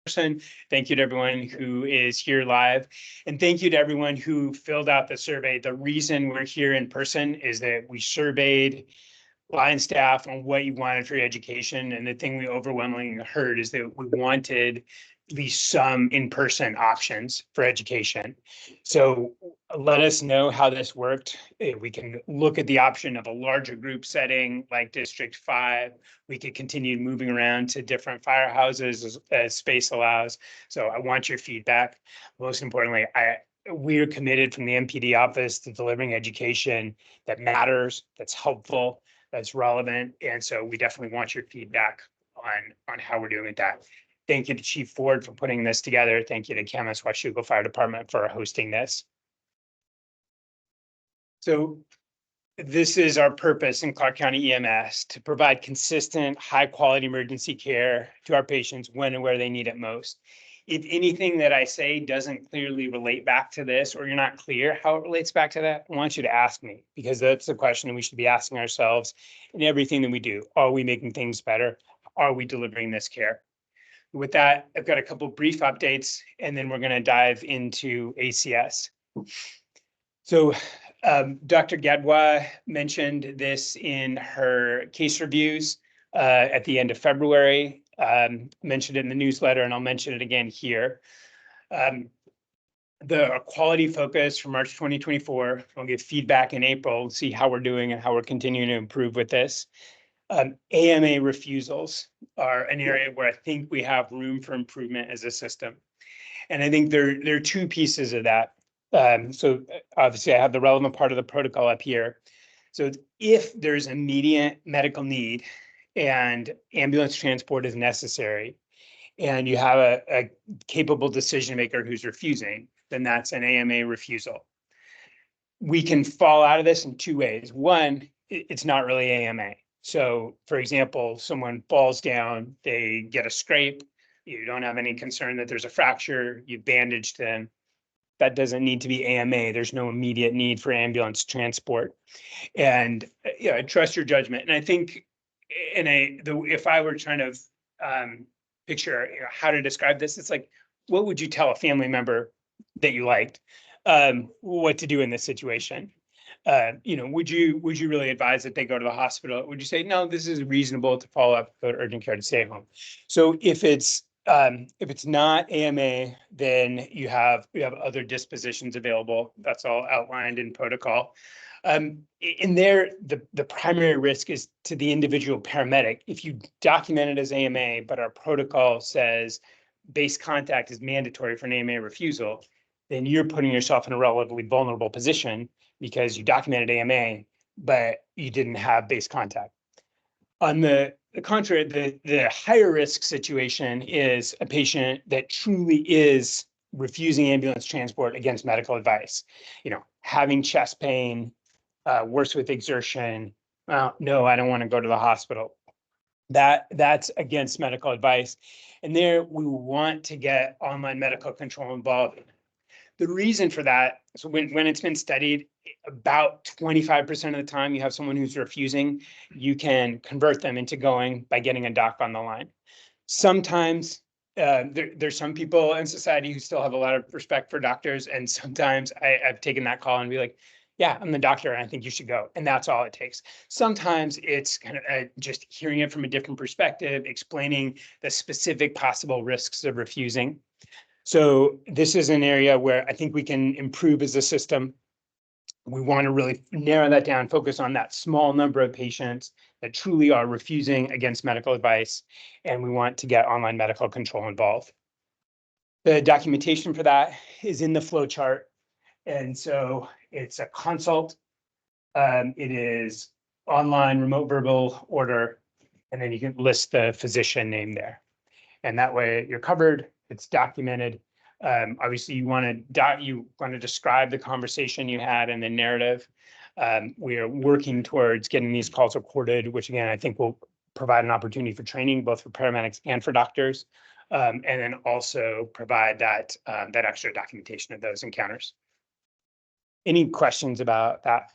person. Thank you to everyone who is here live. And thank you to everyone who filled out the survey. The reason we're here in person is that we surveyed line staff on what you wanted for your education. And the thing we overwhelmingly heard is that we wanted at least some in-person options for education. So let us know how this worked. We can look at the option of a larger group setting like District 5. We could continue moving around to different firehouses as space allows. So I want your feedback. Most importantly, we're committed from the MPD office to delivering education that matters, that's helpful, that's relevant. And so we definitely want your feedback on how we're doing with that. Thank you to Chief Ford for putting this together. Thank you to Camas Washougal Fire Department for hosting this. So this is our purpose in Clark County EMS, to provide consistent, high-quality emergency care to our patients when and where they need it most. If anything that I say doesn't clearly relate back to this, or you're not clear how it relates back to that, I want you to ask me, because that's the question we should be asking ourselves in everything that we do. Are we making things better? Are we delivering this care? With that, I've got a couple brief updates, and then we're going to dive into ACS. So Dr. Gadwa mentioned this in her case reviews at the end of February, mentioned it in the newsletter, and I'll mention it again here. The quality focus for March 2024, we'll give feedback in April, see how we're doing and how we're continuing to improve with this. AMA refusals are an area where I think we have room for improvement as a system. And I think there are two pieces of that. So obviously I have the relevant part of the protocol up here. So if there's immediate medical need and ambulance transport is necessary, and you have a capable decision maker who's refusing, then that's an AMA refusal. We can fall out of this in two ways. One, it's not really AMA. So for example, someone falls down, they get a scrape, you don't have any concern that there's a fracture, you bandaged them. That doesn't need to be AMA. There's no immediate need for ambulance transport. And I trust your judgment. And I think if I were trying to picture how to describe this, it's like, what would you tell a family member that you liked what to do in this situation? Would you really advise that they go to the hospital? Would you say, no, this is reasonable to follow up, go to urgent care, to stay home? So if it's not AMA, then you have other dispositions available. That's all outlined in protocol. In there, the primary risk is to the individual paramedic. If you document it as AMA, but our protocol says base contact is mandatory for an AMA refusal, then you're putting yourself in a relatively vulnerable position because you documented AMA, but you didn't have base contact. On the contrary, the higher risk situation is a patient that truly is refusing ambulance transport against medical advice, having chest pain, worse with exertion. No, I don't want to go to the hospital. That's against medical advice. And there we want to get online medical control involved. The reason for that, so when it's been studied, about 25% of the time you have someone who's refusing, you can convert them into going by getting a doc on the line. Sometimes there's some people in society who still have a lot of respect for doctors, and sometimes I've taken that call and be like, yeah, I'm the doctor and I think you should go. And that's all it takes. Sometimes it's kind of just hearing it from a different perspective, explaining the specific possible risks of refusing. So this is an area where I think we can improve as a system. We want to really narrow that down, focus on that small number of patients that truly are refusing against medical advice, and we want to get online medical control involved. The documentation for that is in the flow chart. And so it's a consult. It is online remote verbal order, and then you can list the physician name there. And that way you're covered, it's documented. Obviously you want to describe the conversation you had in the narrative. We are working towards getting these calls recorded, which again, I think will provide an opportunity for training, both for paramedics and for doctors. And then also provide that extra documentation of those encounters. Any questions about that?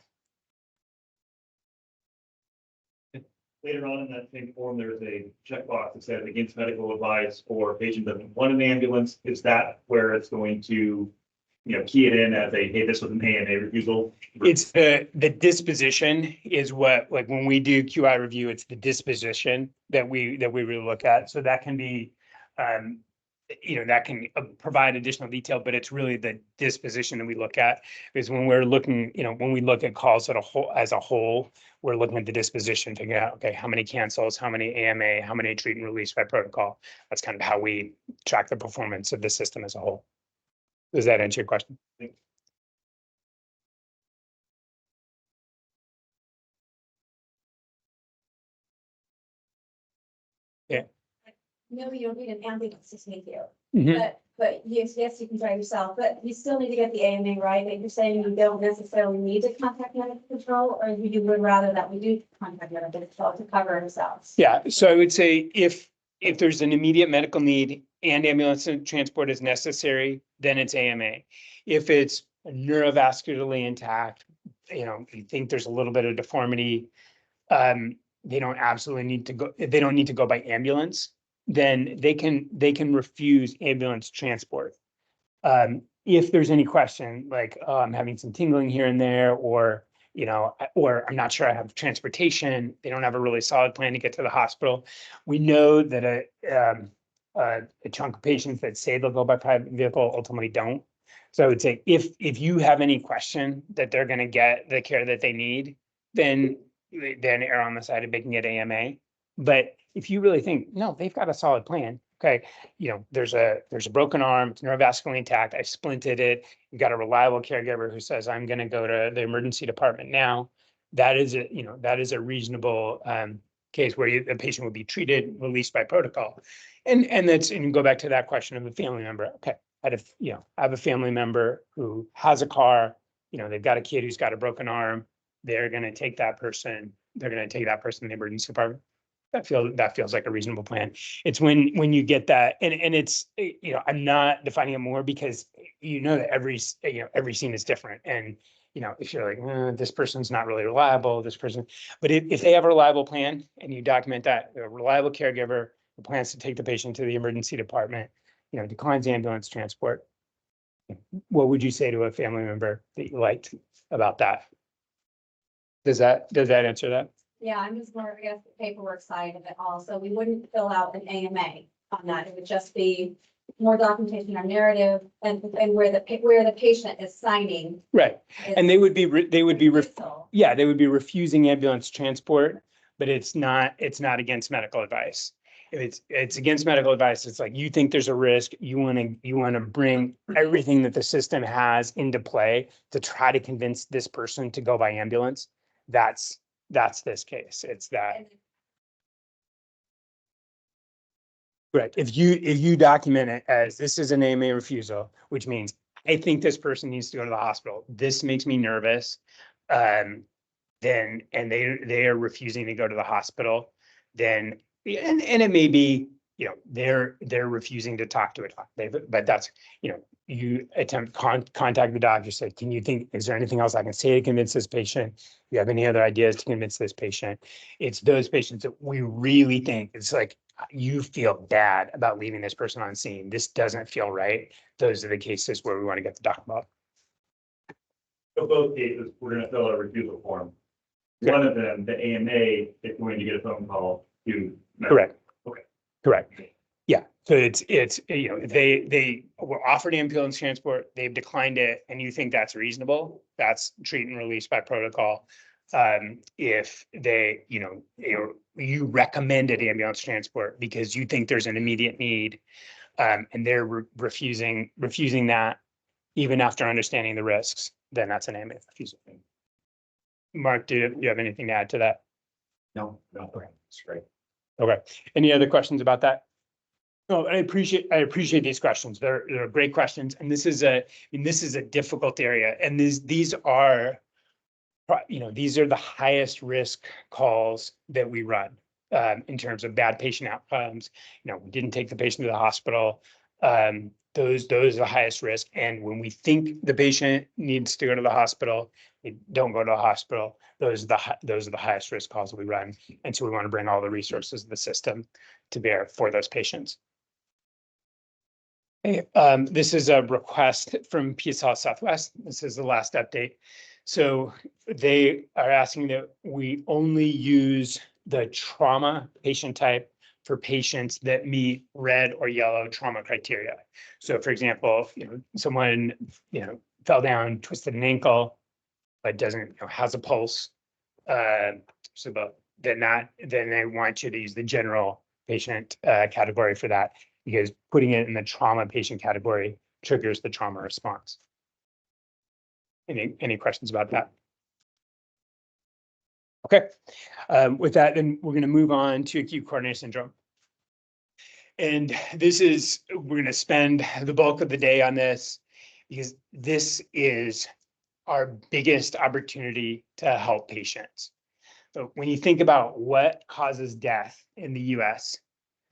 later on in that same form, there's a checkbox that says against medical advice or patient doesn't want an ambulance. Is that where it's going to, key it in as a, hey, this was an AMA refusal? It's the disposition is what, like when we do QI review, it's the disposition that we really look at. So that can be, that can provide additional detail, but it's really the disposition that we look at. Is when we're looking, when we look at calls as a whole, we're looking at the disposition, figuring out, okay, how many cancels, how many AMA, how many treat and release by protocol. That's kind of how we track the performance of the system as a whole. Does that answer your question? Yeah. No, you don't need an ambulance to take you, Mhm. but yes, you can drive yourself, but you still need to get the AMA right, and you're saying you don't necessarily need to contact medical control, or you would rather that we do contact medical control to cover ourselves? Yeah, so I would say if there's an immediate medical need and ambulance transport is necessary, then it's AMA. If it's neurovascularly intact, you think there's a little bit of deformity, they don't absolutely need to go, they don't need to go by ambulance, then they can refuse ambulance transport. If there's any question, like, oh, I'm having some tingling here and there, or or I'm not sure I have transportation, they don't have a really solid plan to get to the hospital. We know that a chunk of patients that say they'll go by private vehicle ultimately don't. So I would say if you have any question that they're going to get the care that they need, then err on the side of making it AMA. But if you really think, no, they've got a solid plan. Okay, there's a broken arm, it's neurovascularly intact, I splinted it. You've got a reliable caregiver who says, I'm going to go to the emergency department now. That is a reasonable case where the patient would be treated, released by protocol. And go back to that question of a family member. Okay, I have a family member who has a car, they've got a kid who's got a broken arm. They're going to take that person. They're going to take that person to the emergency department. That feels like a reasonable plan. It's when you get that, and it's, I'm not defining it more because that every scene is different. And if you're like, this person's not really reliable, this person, but if they have a reliable plan and you document that, a reliable caregiver who plans to take the patient to the emergency department, declines ambulance transport, what would you say to a family member that you liked about that? Does that answer that? Yeah, I'm just more, I guess, the paperwork side of it all, so we wouldn't fill out an AMA on that, it would just be more documentation or narrative and where the patient is signing. Right, and they would be refusal. they would be refusing ambulance transport, but it's not against medical advice. If it's against medical advice, it's like you think there's a risk, you want to bring everything that the system has into play to try to convince this person to go by ambulance. That's this case. It's that. Right. If you document it as this is an AMA refusal, which means I think this person needs to go to the hospital. This makes me nervous. Then and they are refusing to go to the hospital. Then and it may be they're refusing to talk to a doctor. But that's you attempt contact the doctor. Say, is there anything else I can say to convince this patient? Do you have any other ideas to convince this patient? It's those patients that we really think it's like you feel bad about leaving this person on scene. This doesn't feel right. Those are the cases where we want to get the doc about. So both cases, we're going to fill out a refusal form. One of them, the AMA, is going to get a phone call to. Correct. Okay. Correct. Yeah. So it's they were offered ambulance transport, they've declined it, and you think that's reasonable, that's treat and release by protocol. If they, you recommended ambulance transport because you think there's an immediate need, and they're refusing that even after understanding the risks, then that's an AMA refusal. Mark, do you have anything to add to that? No, okay, that's great. Okay. Any other questions about that? No, I appreciate these questions. They're great questions, and this is a difficult area, and these are the highest risk calls that we run in terms of bad patient outcomes. We didn't take the patient to the hospital. Those are the highest risk, and when we think the patient needs to go to the hospital, don't go to a hospital. Those are the highest risk calls that we run. And so we want to bring all the resources of the system to bear for those patients. Hey, this is a request from PSL Southwest. This is the last update. So they are asking that we only use the trauma patient type for patients that meet red or yellow trauma criteria. So for example, someone, fell down, twisted an ankle, but doesn't, has a pulse. Then they want you to use the general patient category for that, because putting it in the trauma patient category triggers the trauma response. Any questions about that? Okay, with that, then we're going to move on to acute coronary syndrome. And we're going to spend the bulk of the day on this, because this is our biggest opportunity to help patients. So when you think about what causes death in the US,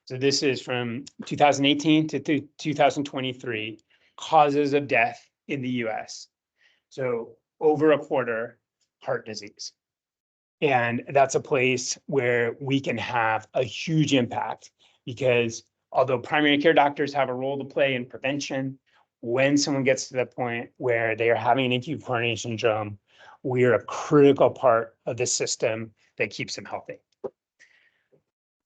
so this is from 2018 to 2023, causes of death in the US. So over a quarter, heart disease. And that's a place where we can have a huge impact, because although primary care doctors have a role to play in prevention, when someone gets to the point where they are having an acute coronary syndrome, we are a critical part of the system that keeps them healthy.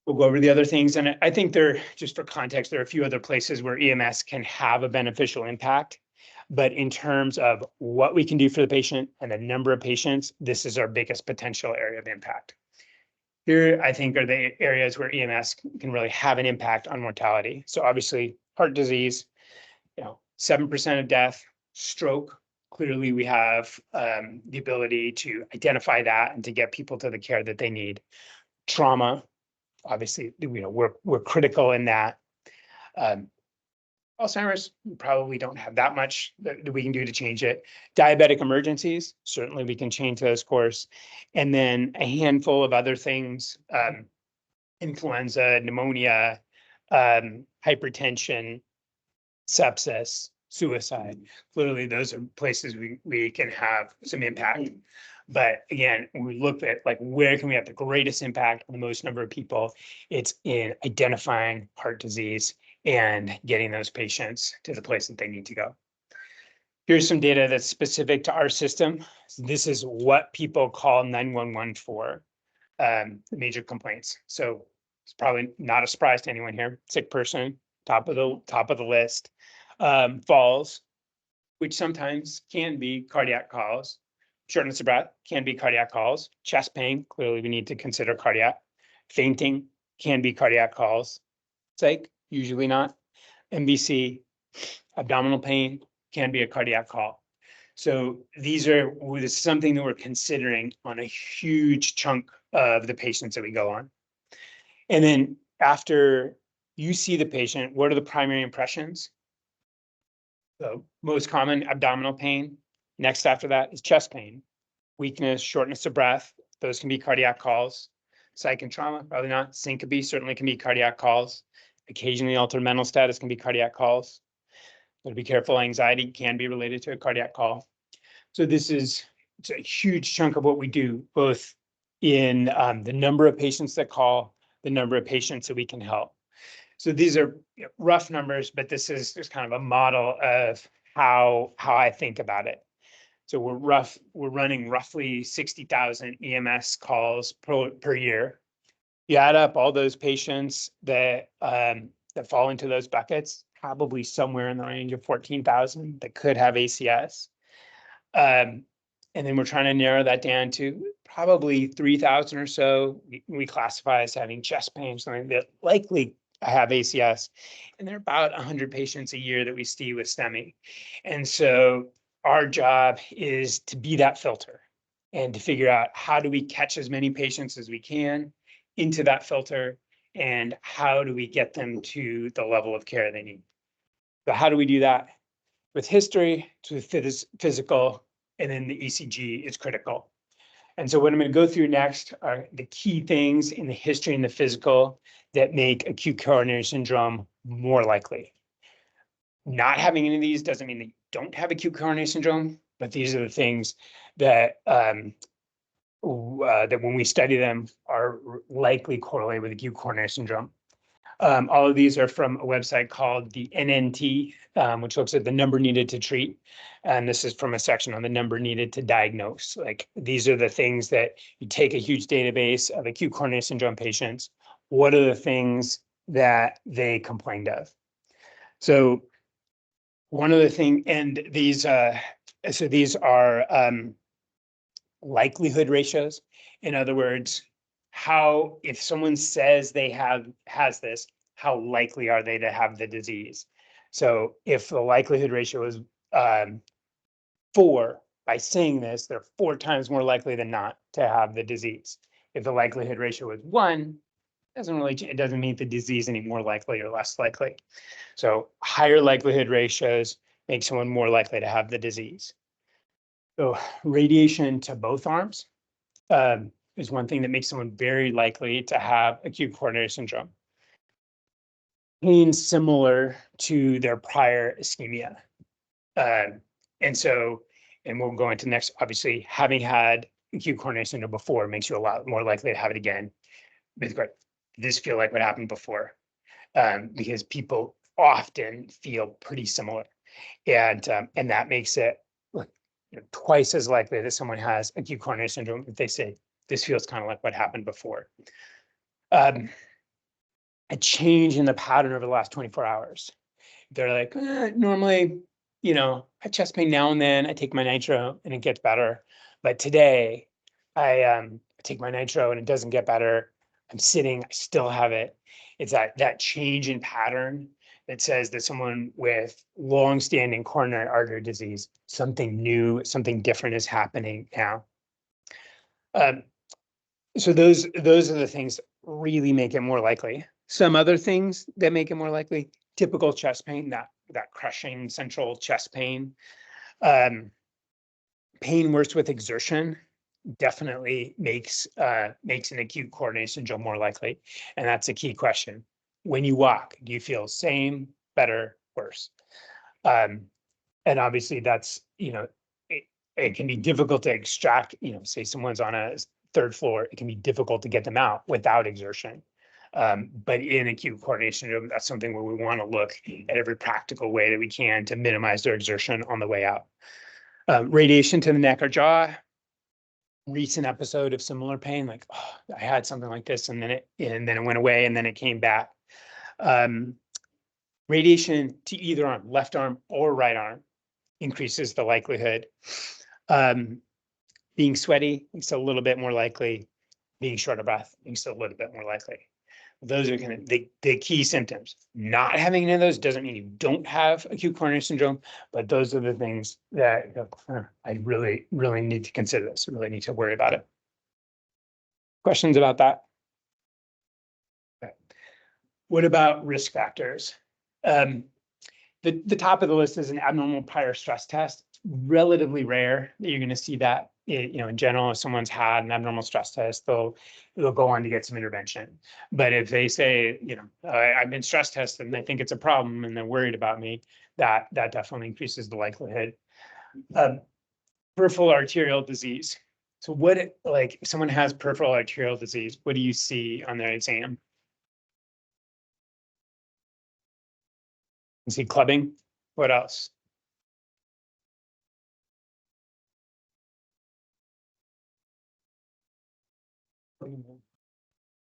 We'll go over the other things. And I think just for context, there are a few other places where EMS can have a beneficial impact. But in terms of what we can do for the patient and the number of patients, this is our biggest potential area of impact. Here, I think, are the areas where EMS can really have an impact on mortality. So obviously, heart disease, 7% of death, stroke. Clearly, we have the ability to identify that and to get people to the care that they need. Trauma, obviously, we're critical in that. Alzheimer's, we probably don't have that much that we can do to change it. Diabetic emergencies, certainly we can change those course. And then a handful of other things, influenza, pneumonia, hypertension, sepsis, suicide. Clearly, those are places we can have some impact. But again, when we look at where can we have the greatest impact on the most number of people, it's in identifying heart disease and getting those patients to the place that they need to go. Here's some data that's specific to our system. This is what people call 911 for, major complaints. So it's probably not a surprise to anyone here. Sick person, top of the list. Falls, which sometimes can be cardiac calls. Shortness of breath can be cardiac calls. Chest pain, clearly we need to consider cardiac. Fainting can be cardiac calls. Psych, usually not. MBC, abdominal pain can be a cardiac call. So this is something that we're considering on a huge chunk of the patients that we go on. And then after you see the patient, what are the primary impressions? The most common, abdominal pain. Next after that is chest pain, weakness, shortness of breath. Those can be cardiac calls. Psych and trauma, probably not. Syncope certainly can be cardiac calls. Occasionally altered mental status can be cardiac calls. But be careful, anxiety can be related to a cardiac call. So it's a huge chunk of what we do, both in the number of patients that call, the number of patients that we can help. So these are rough numbers, but this is just kind of a model of how I think about it. So we're running roughly 60,000 EMS calls per year. You add up all those patients that fall into those buckets, probably somewhere in the range of 14,000 that could have ACS. And then we're trying to narrow that down to probably 3,000 or so we classify as having chest pain, something that likely have ACS. And there are about 100 patients a year that we see with STEMI. And so our job is to be that filter and to figure out how do we catch as many patients as we can into that filter, and how do we get them to the level of care they need. So how do we do that? With history, to physical, and then the ECG is critical. And so what I'm going to go through next are the key things in the history and the physical that make acute coronary syndrome more likely. Not having any of these doesn't mean that you don't have acute coronary syndrome. but these are the things that that when we study them are likely correlated with acute coronary syndrome. All of these are from a website called the NNT, which looks at the number needed to treat. And this is from a section on the number needed to diagnose. Like these are the things that you take a huge database of acute coronary syndrome patients. What are the things that they complained of? So one of the things, and these, so these are likelihood ratios. In other words, how, if someone says they has this, how likely are they to have the disease? So if the likelihood ratio is 4, by saying this, they're 4 times more likely than not to have the disease. If the likelihood ratio is 1, it doesn't mean the disease any more likely or less likely. So higher likelihood ratios make someone more likely to have the disease. So radiation to both arms is one thing that makes someone very likely to have acute coronary syndrome. Pain similar to their prior ischemia. And we'll go into next, obviously, having had acute coronary syndrome before makes you a lot more likely to have it again. But this feel like what happened before, because people often feel pretty similar. And that makes it twice as likely that someone has acute coronary syndrome if they say, this feels kind of like what happened before. A change in the pattern over the last 24 hours. They're like, normally, I have chest pain now and then, I take my nitro and it gets better. But today I take my nitro and it doesn't get better. I'm sitting, I still have it. It's that change in pattern that says that someone with long-standing coronary artery disease, something new, something different is happening now. So those are the things that really make it more likely. Some other things that make it more likely: typical chest pain, that crushing central chest pain. Pain worse with exertion definitely makes an acute coronary syndrome more likely, and that's a key question. When you walk, do you feel same, better, worse? And obviously that's, it can be difficult to extract, say someone's on a 3rd floor, it can be difficult to get them out without exertion. But in acute coronary syndrome, that's something where we want to look at every practical way that we can to minimize their exertion on the way out. Radiation to the neck or jaw. Recent episode of similar pain, like, oh, I had something like this, and then it went away, and then it came back. Radiation to either arm, left arm or right arm, increases the likelihood. Being sweaty makes it a little bit more likely. Being short of breath makes it a little bit more likely. Those are kind of the key symptoms. Not having any of those doesn't mean you don't have acute coronary syndrome, but those are the things that I really, really need to consider this. I really need to worry about it. Questions about that? Okay. What about risk factors? The top of the list is an abnormal prior stress test. It's relatively rare that you're going to see that. In general, if someone's had an abnormal stress test, they'll go on to get some intervention. But if they say, I've been stress tested and they think it's a problem and they're worried about me, that definitely increases the likelihood. Peripheral arterial disease. So if someone has peripheral arterial disease, what do you see on their exam? You see clubbing. What else?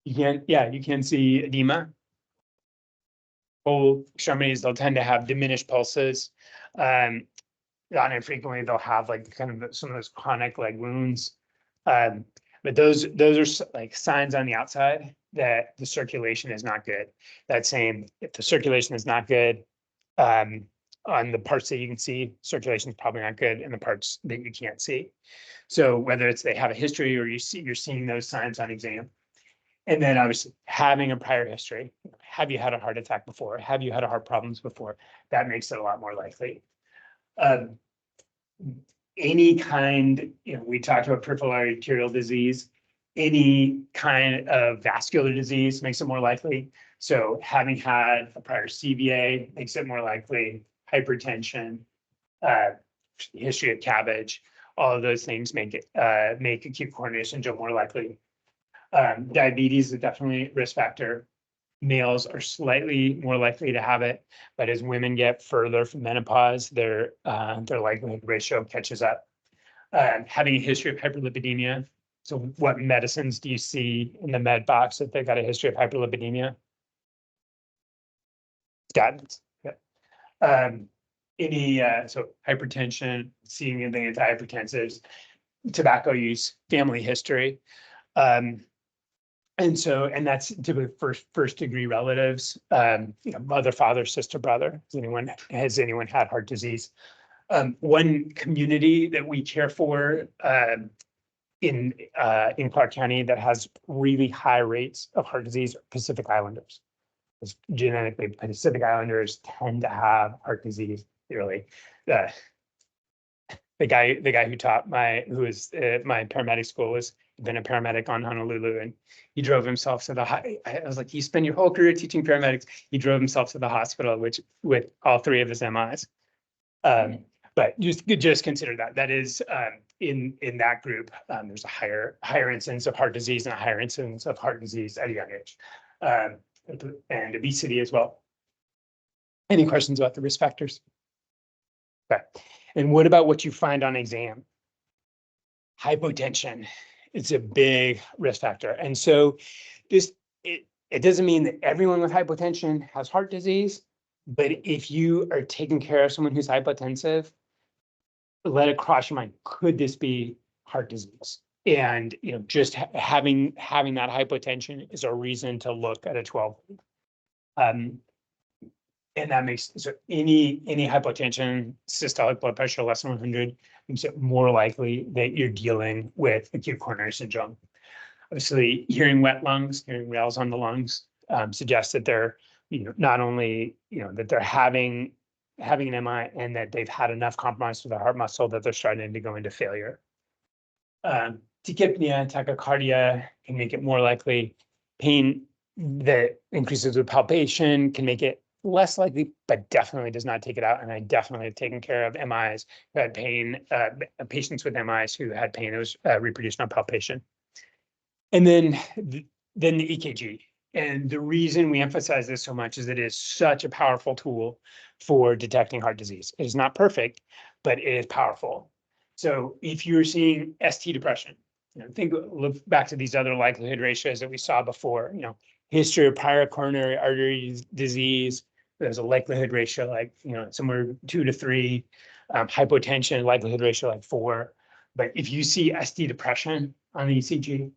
You can see edema. Whole extremities, they'll tend to have diminished pulses. Not infrequently, they'll have kind of some of those chronic leg wounds. But those are like signs on the outside that the circulation is not good. That same, if the circulation is not good, on the parts that you can see, circulation is probably not good in the parts that you can't see. So whether it's they have a history or you're seeing those signs on exam. And then obviously having a prior history. Have you had a heart attack before? Have you had heart problems before? That makes it a lot more likely. Any kind, we talked about peripheral arterial disease, any kind of vascular disease makes it more likely. So having had a prior CVA makes it more likely. Hypertension, history of cabbage, all of those things make it, make acute coronary syndrome more likely. Diabetes is definitely a risk factor. Males are slightly more likely to have it, but as women get further from menopause, their likelihood ratio catches up. Having a history of hyperlipidemia. So what medicines do you see in the med box if they've got a history of hyperlipidemia? Statins. Yep. So hypertension, seeing anything antihypertensives, tobacco use, family history. And that's typically first degree relatives, mother, father, sister, brother. Has anyone had heart disease? One community that we care for in Clark County that has really high rates of heart disease are Pacific Islanders. It's genetically, Pacific Islanders tend to have heart disease. Really, the guy who taught who was my paramedic school was been a paramedic on Honolulu, and he drove himself to I was like, you spend your whole career teaching paramedics. He drove himself to the hospital, which with all 3 of his MIs. But just consider that is in that group, there's a higher incidence of heart disease and a higher incidence of heart disease at a young age, and obesity as well. Any questions about the risk factors? Okay. And what about what you find on exam? Hypotension. It's a big risk factor. And so it doesn't mean that everyone with hypotension has heart disease, but if you are taking care of someone who's hypotensive, let it cross your mind, could this be heart disease? And just having that hypotension is a reason to look at a 12. And that makes so any hypotension, systolic blood pressure less than 100 makes it more likely that you're dealing with acute coronary syndrome. Obviously, hearing wet lungs, hearing rails on the lungs suggests that they're not only that they're having an MI and that they've had enough compromise to the heart muscle that they're starting to go into failure. Tachypnea, tachycardia can make it more likely. Pain that increases with palpation can make it less likely, but definitely does not take it out. And I definitely have taken care of MIs who had pain, patients with MIs who had pain that was reproduced on palpation. And then the EKG. And the reason we emphasize this so much is that it is such a powerful tool for detecting heart disease. It is not perfect, but it is powerful. So if you're seeing ST depression, look back to these other likelihood ratios that we saw before, history of prior coronary artery disease, there's a likelihood ratio like, somewhere 2 to 3, hypotension, likelihood ratio like 4. But if you see ST depression on the ECG,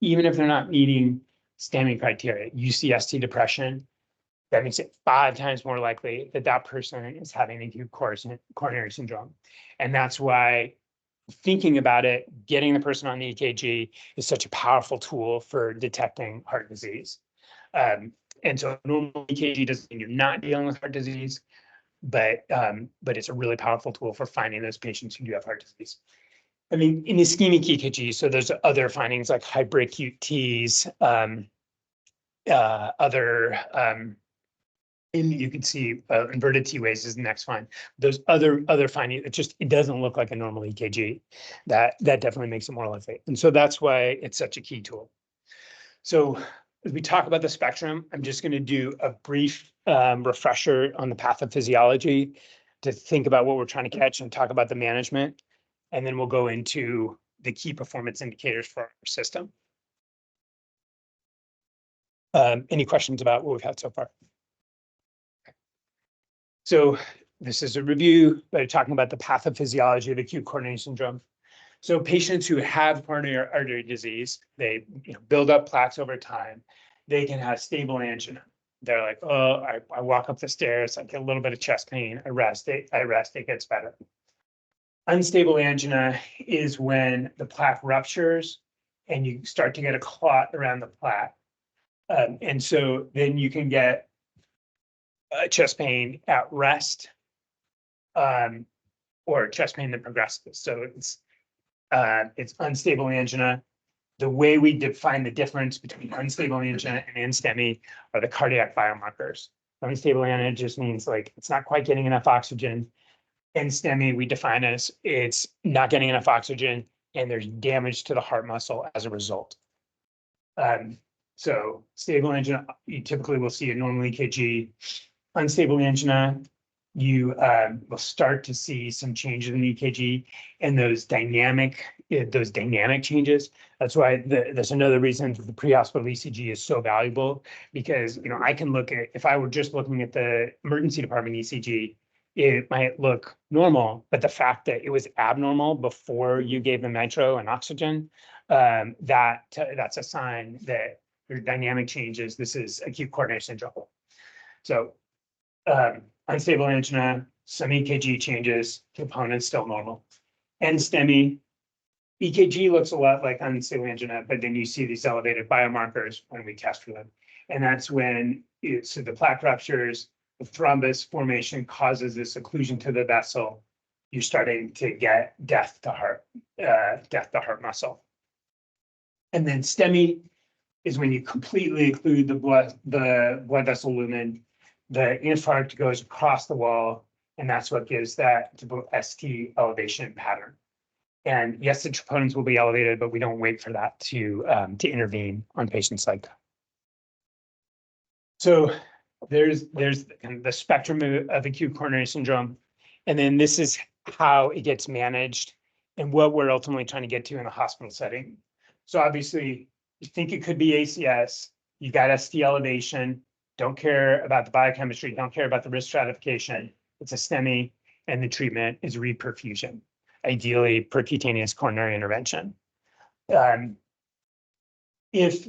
even if they're not meeting STEMI criteria, you see ST depression, that makes it 5 times more likely that that person is having acute coronary syndrome. And that's why thinking about it, getting the person on the EKG is such a powerful tool for detecting heart disease. And so normal EKG doesn't mean you're not dealing with heart disease, but it's a really powerful tool for finding those patients who do have heart disease. I mean, in ischemic EKG, so there's other findings like hyperacute Ts, and you can see inverted T waves is the next find. Those other findings, it doesn't look like a normal EKG. That definitely makes it more likely. And so that's why it's such a key tool. So as we talk about the spectrum, I'm just going to do a brief refresher on the pathophysiology to think about what we're trying to catch and talk about the management. And then we'll go into the key performance indicators for our system. Any questions about what we've had so far? So this is a review, but talking about the pathophysiology of acute coronary syndrome. So patients who have coronary artery disease, they build up plaques over time. They can have stable angina. They're like, oh, I walk up the stairs, I get a little bit of chest pain, I rest, it gets better. Unstable angina is when the plaque ruptures and you start to get a clot around the plaque. And so then you can get chest pain at rest, or chest pain that progresses. So it's unstable angina. The way we define the difference between unstable angina and STEMI are the cardiac biomarkers. Unstable angina just means like it's not quite getting enough oxygen. And STEMI, we define as it's not getting enough oxygen and there's damage to the heart muscle as a result. So stable angina, you typically will see a normal EKG. Unstable angina, you will start to see some changes in the EKG and those dynamic changes. That's why there's another reason the pre-hospital ECG is so valuable, because I can look at, if I were just looking at the emergency department ECG, it might look normal, but the fact that it was abnormal before you gave them nitro and oxygen, that's a sign that there's dynamic changes. This is acute coronary syndrome. So unstable angina, some EKG changes, components still normal. And STEMI, EKG looks a lot like unstable angina, but then you see these elevated biomarkers when we test for them. And that's when so the plaque ruptures, the thrombus formation causes this occlusion to the vessel. You're starting to get death to heart muscle. And then STEMI is when you completely occlude the blood vessel lumen. The infarct goes across the wall, and that's what gives that typical ST elevation pattern. And yes, the troponins will be elevated, but we don't wait for that to intervene on patients like that. So there's kind of the spectrum of acute coronary syndrome, and then this is how it gets managed and what we're ultimately trying to get to in a hospital setting. So obviously, you think it could be ACS, you've got ST elevation, don't care about the biochemistry, don't care about the risk stratification. It's a STEMI, and the treatment is reperfusion, ideally percutaneous coronary intervention. If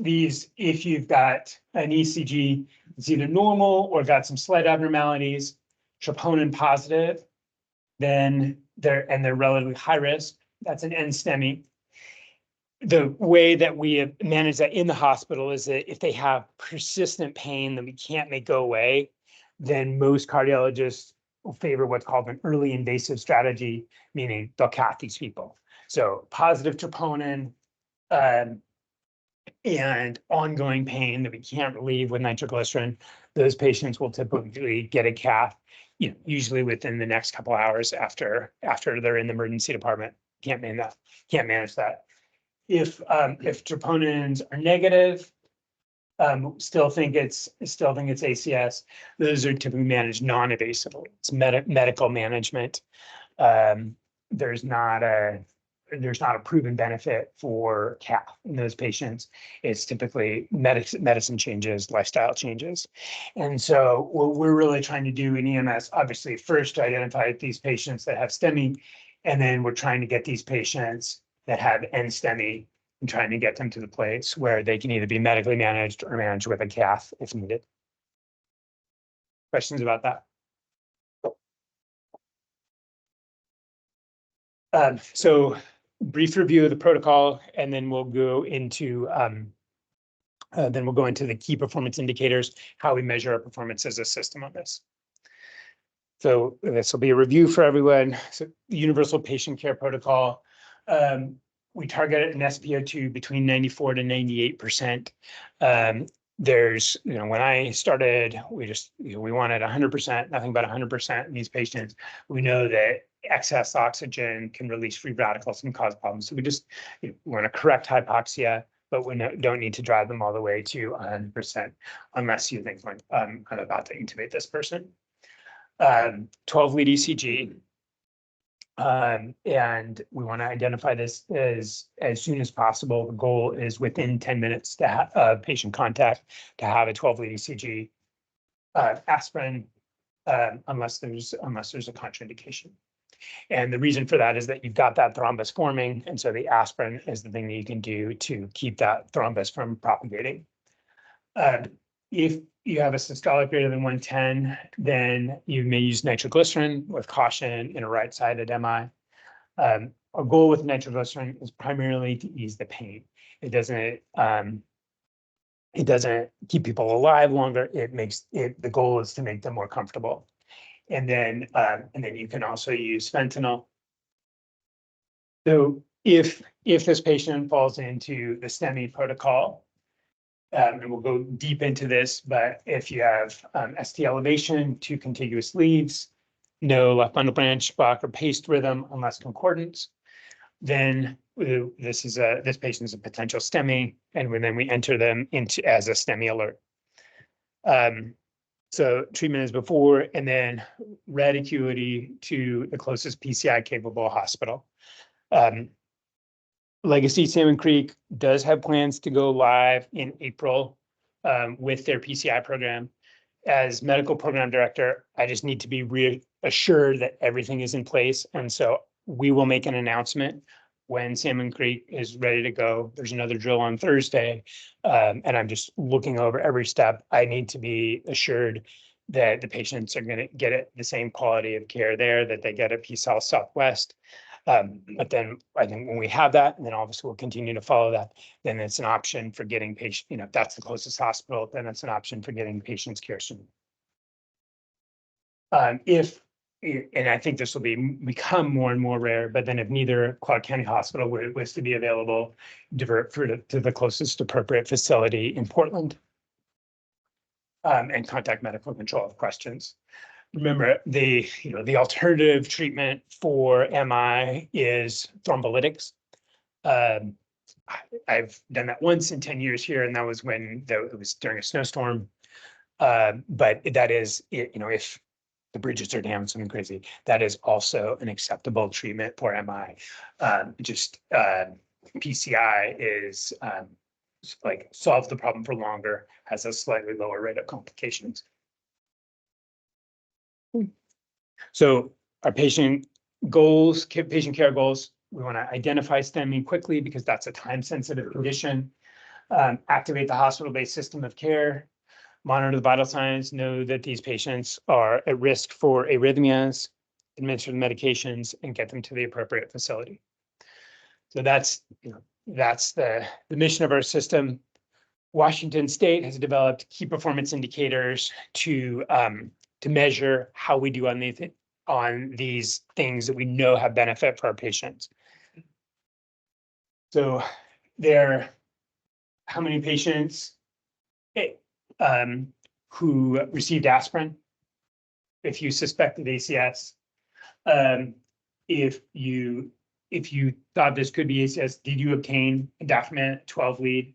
you've got an ECG, it's either normal or got some slight abnormalities, troponin positive, then they're relatively high risk, that's an NSTEMI. The way that we manage that in the hospital is that if they have persistent pain that we can't make go away, then most cardiologists will favor what's called an early invasive strategy, meaning they'll cath these people. So positive troponin and ongoing pain that we can't relieve with nitroglycerin, those patients will typically get a cath, usually within the next couple hours after they're in the emergency department. Can't manage that. If troponins are negative, still think it's ACS. Those are typically managed non-invasively. It's medical management. There's not a proven benefit for cath in those patients. It's typically medicine changes, lifestyle changes. And so what we're really trying to do in EMS, obviously, first to identify these patients that have STEMI, and then we're trying to get these patients that have NSTEMI and trying to get them to the place where they can either be medically managed or managed with a cath if needed. Questions about that? So brief review of the protocol, and then we'll go into the key performance indicators, how we measure our performance as a system on this. So this will be a review for everyone. So the Universal Patient Care Protocol, we target an SpO2 between 94 to 98%. There's, when I started, we wanted 100%, nothing but 100% in these patients. We know that excess oxygen can release free radicals and cause problems. So we just want to correct hypoxia, but we don't need to drive them all the way to 100% unless you think like, I'm about to intubate this person. 12-lead ECG. And we want to identify this as soon as possible. The goal is within 10 minutes to have patient contact to have a 12-lead ECG. Aspirin, unless there's a contraindication. And the reason for that is that you've got that thrombus forming, and so the aspirin is the thing that you can do to keep that thrombus from propagating. If you have a systolic greater than 110, then you may use nitroglycerin with caution in a right-sided MI. Our goal with nitroglycerin is primarily to ease the pain. It doesn't keep people alive longer. The goal is to make them more comfortable. And then you can also use fentanyl. So if this patient falls into the STEMI protocol, and we'll go deep into this, but if you have ST elevation, 2 contiguous leads, no left bundle branch, block, or paced rhythm unless concordance. Then this patient is a potential STEMI, and then we enter them into as a STEMI alert. So treatment is before, and then red acuity to the closest PCI capable hospital. Legacy Salmon Creek does have plans to go live in April with their PCI program. As medical program director, I just need to be reassured that everything is in place. And so we will make an announcement when Salmon Creek is ready to go. There's another drill on Thursday. And I'm just looking over every step. I need to be assured that the patients are going to get it, the same quality of care there that they get at PSAL Southwest. But then I think when we have that, and then obviously we'll continue to follow that, then it's an option for getting patient, if that's the closest hospital, then it's an option for getting patients care soon. And I think this will become more and more rare, but then if neither Clark County Hospital was to be available, divert to the closest appropriate facility in Portland. And contact medical control of questions. Remember, the alternative treatment for MI is thrombolytics. I've done that once in 10 years here, and that was when it was during a snowstorm. But that is, if the bridges are down, something crazy, that is also an acceptable treatment for MI. PCI is like solves the problem for longer, has a slightly lower rate of complications. So our patient care goals, we want to identify STEMI quickly because that's a time-sensitive condition. Activate the hospital-based system of care, monitor the vital signs, know that these patients are at risk for arrhythmias, administer the medications, and get them to the appropriate facility. So that's the mission of our system. Washington State has developed key performance indicators to measure how we do on these things that we know have benefit for our patients. So how many patients who received aspirin, if you suspected ACS, if you thought this could be ACS, did you obtain a Dafnet 12 lead?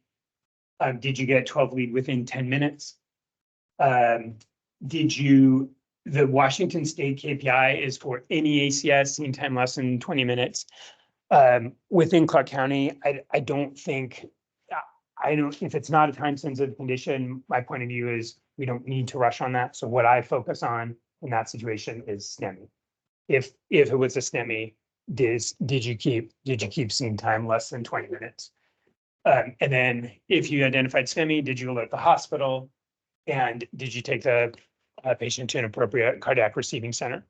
Did you get 12 lead within 10 minutes? The Washington State KPI is for any ACS seen time less than 20 minutes. Within Clark County, I don't think, if it's not a time sensitive condition, my point of view is we don't need to rush on that. So what I focus on in that situation is STEMI. If it was a STEMI, did you keep seeing time less than 20 minutes? And then if you identified STEMI, did you alert the hospital? And did you take the patient to an appropriate cardiac receiving center?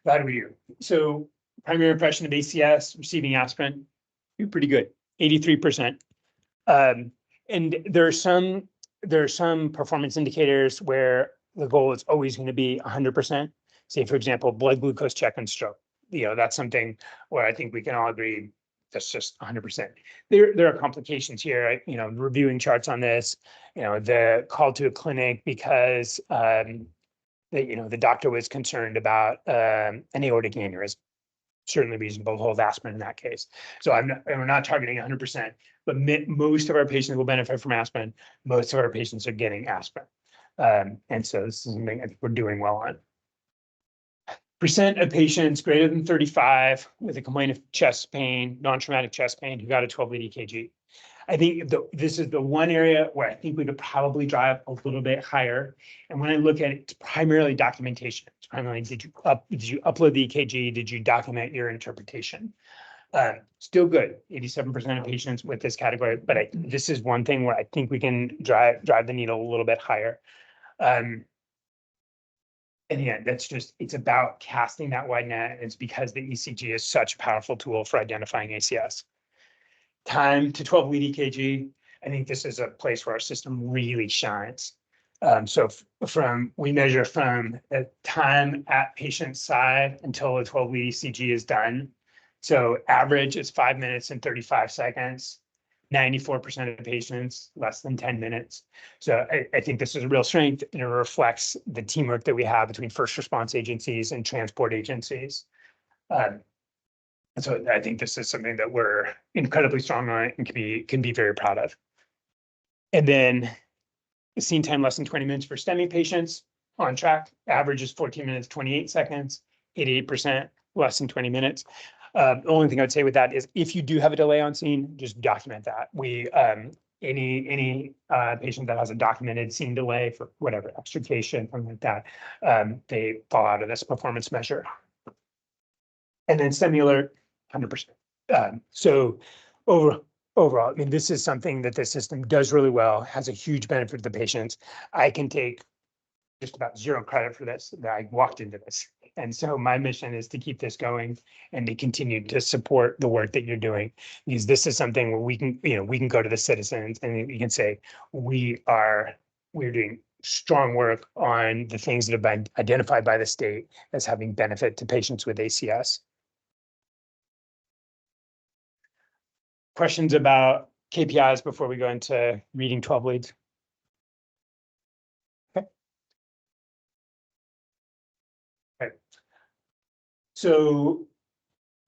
That would you. So primary impression of ACS, receiving aspirin, you're pretty good, 83%. And there are some performance indicators where the goal is always going to be 100%. Say, for example, blood glucose check and stroke. That's something where I think we can all agree that's just 100%. There are complications here, reviewing charts on this, the call to a clinic because, the doctor was concerned about an aortic aneurysm. Certainly reasonable to hold aspirin in that case. So we're not targeting 100%, but most of our patients will benefit from aspirin. Most of our patients are getting aspirin. And so this is something I think we're doing well on. Percent of patients greater than 35 with a complaint of chest pain, non-traumatic chest pain, who got a 12-lead EKG. I think this is the one area where I think we could probably drive a little bit higher. And when I look at it, it's primarily documentation. It's primarily, did you upload the EKG? Did you document your interpretation? Still good, 87% of patients with this category, but this is one thing where I think we can drive the needle a little bit higher. And yeah, it's about casting that wide net. And it's because the ECG is such a powerful tool for identifying ACS. Time to 12-lead EKG. I think this is a place where our system really shines. So we measure from the time at patient side until the 12-lead ECG is done. So average is 5 minutes and 35 seconds. 94% of patients, less than 10 minutes. So I think this is a real strength, and it reflects the teamwork that we have between first response agencies and transport agencies. And so I think this is something that we're incredibly strong on and can be very proud of. And then the scene time less than 20 minutes for STEMI patients on track. Average is 14 minutes, 28 seconds, 88% less than 20 minutes. The only thing I'd say with that is if you do have a delay on scene, just document that. Any patient that has a documented scene delay for whatever extrication, something like that, they fall out of this performance measure. And then STEMI alert, 100%. So overall, I mean, this is something that the system does really well, has a huge benefit to the patients. I can take just about zero credit for this, that I walked into this. And so my mission is to keep this going and to continue to support the work that you're doing. Because this is something where we can go to the citizens and we can say, we're doing strong work on the things that have been identified by the state as having benefit to patients with ACS. Questions about KPIs before we go into reading 12 leads? Okay. Okay. So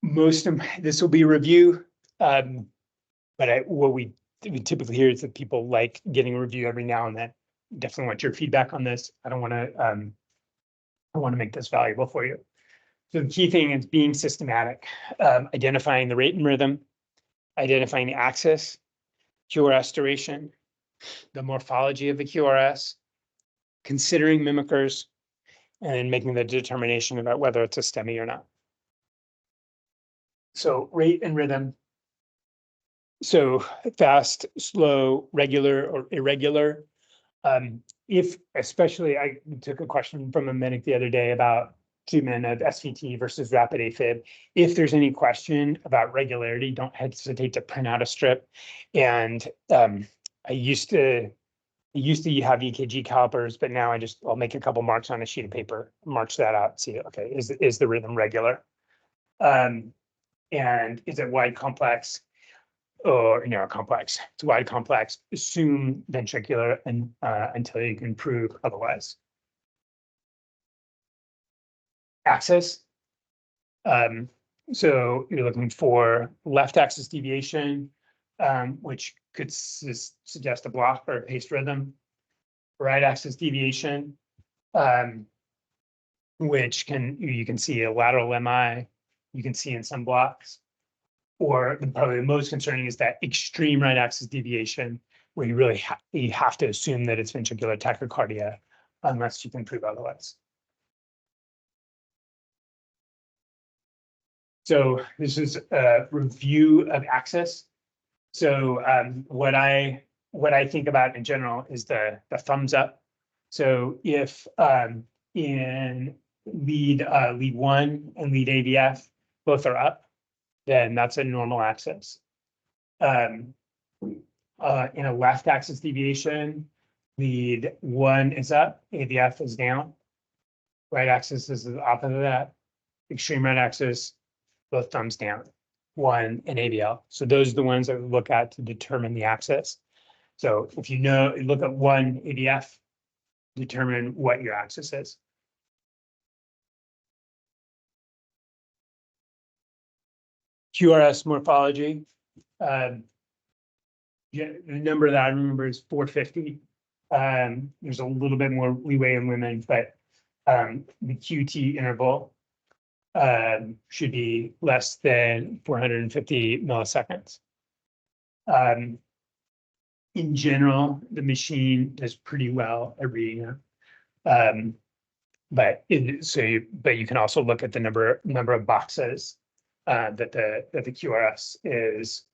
most of this will be a review, but what we typically hear is that people like getting a review every now and then. Definitely want your feedback on this. I want to make this valuable for you. So the key thing is being systematic, identifying the rate and rhythm, identifying the axis, QRS duration, the morphology of the QRS, considering mimickers, and then making the determination about whether it's a STEMI or not. So rate and rhythm. So fast, slow, regular, or irregular. Especially, I took a question from a medic the other day about treatment of SVT versus rapid AFib. If there's any question about regularity, don't hesitate to print out a strip. And I used to have EKG calipers, but now I'll make a couple marks on a sheet of paper, march that out, see, okay, is the rhythm regular? And is it wide complex or narrow complex? It's wide complex, assume ventricular and until you can prove otherwise. Axis. So you're looking for left axis deviation, which could suggest a block or a paced rhythm. Right axis deviation, which you can see a lateral MI, you can see in some blocks. Or probably the most concerning is that extreme right axis deviation, where you really have to assume that it's ventricular tachycardia unless you can prove otherwise. So this is a review of axis. So what I think about in general is the thumbs up. So if in lead 1 and lead AVF both are up, then that's a normal axis. In a left axis deviation, lead 1 is up, AVF is down. Right axis is the opposite of that. Extreme right axis, both thumbs down, 1 and AVL. So those are the ones that we look at to determine the axis. So if you look at 1 AVF, determine what your axis is. QRS morphology. The number that I remember is 450. There's a little bit more leeway in women, but the QT interval should be less than 450 milliseconds. In general, the machine does pretty well at reading it. But you can also look at the number of boxes that the QRS is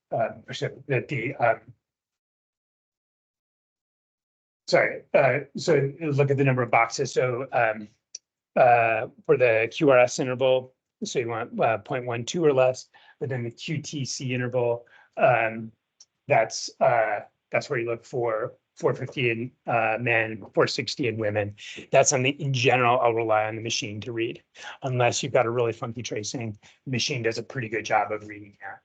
so look at the number of boxes. So for the QRS interval, so you want 0.12 or less, but then the QTC interval, that's where you look for 450 in men, 460 in women. That's something in general I'll rely on the machine to read. Unless you've got a really funky tracing, the machine does a pretty good job of reading that.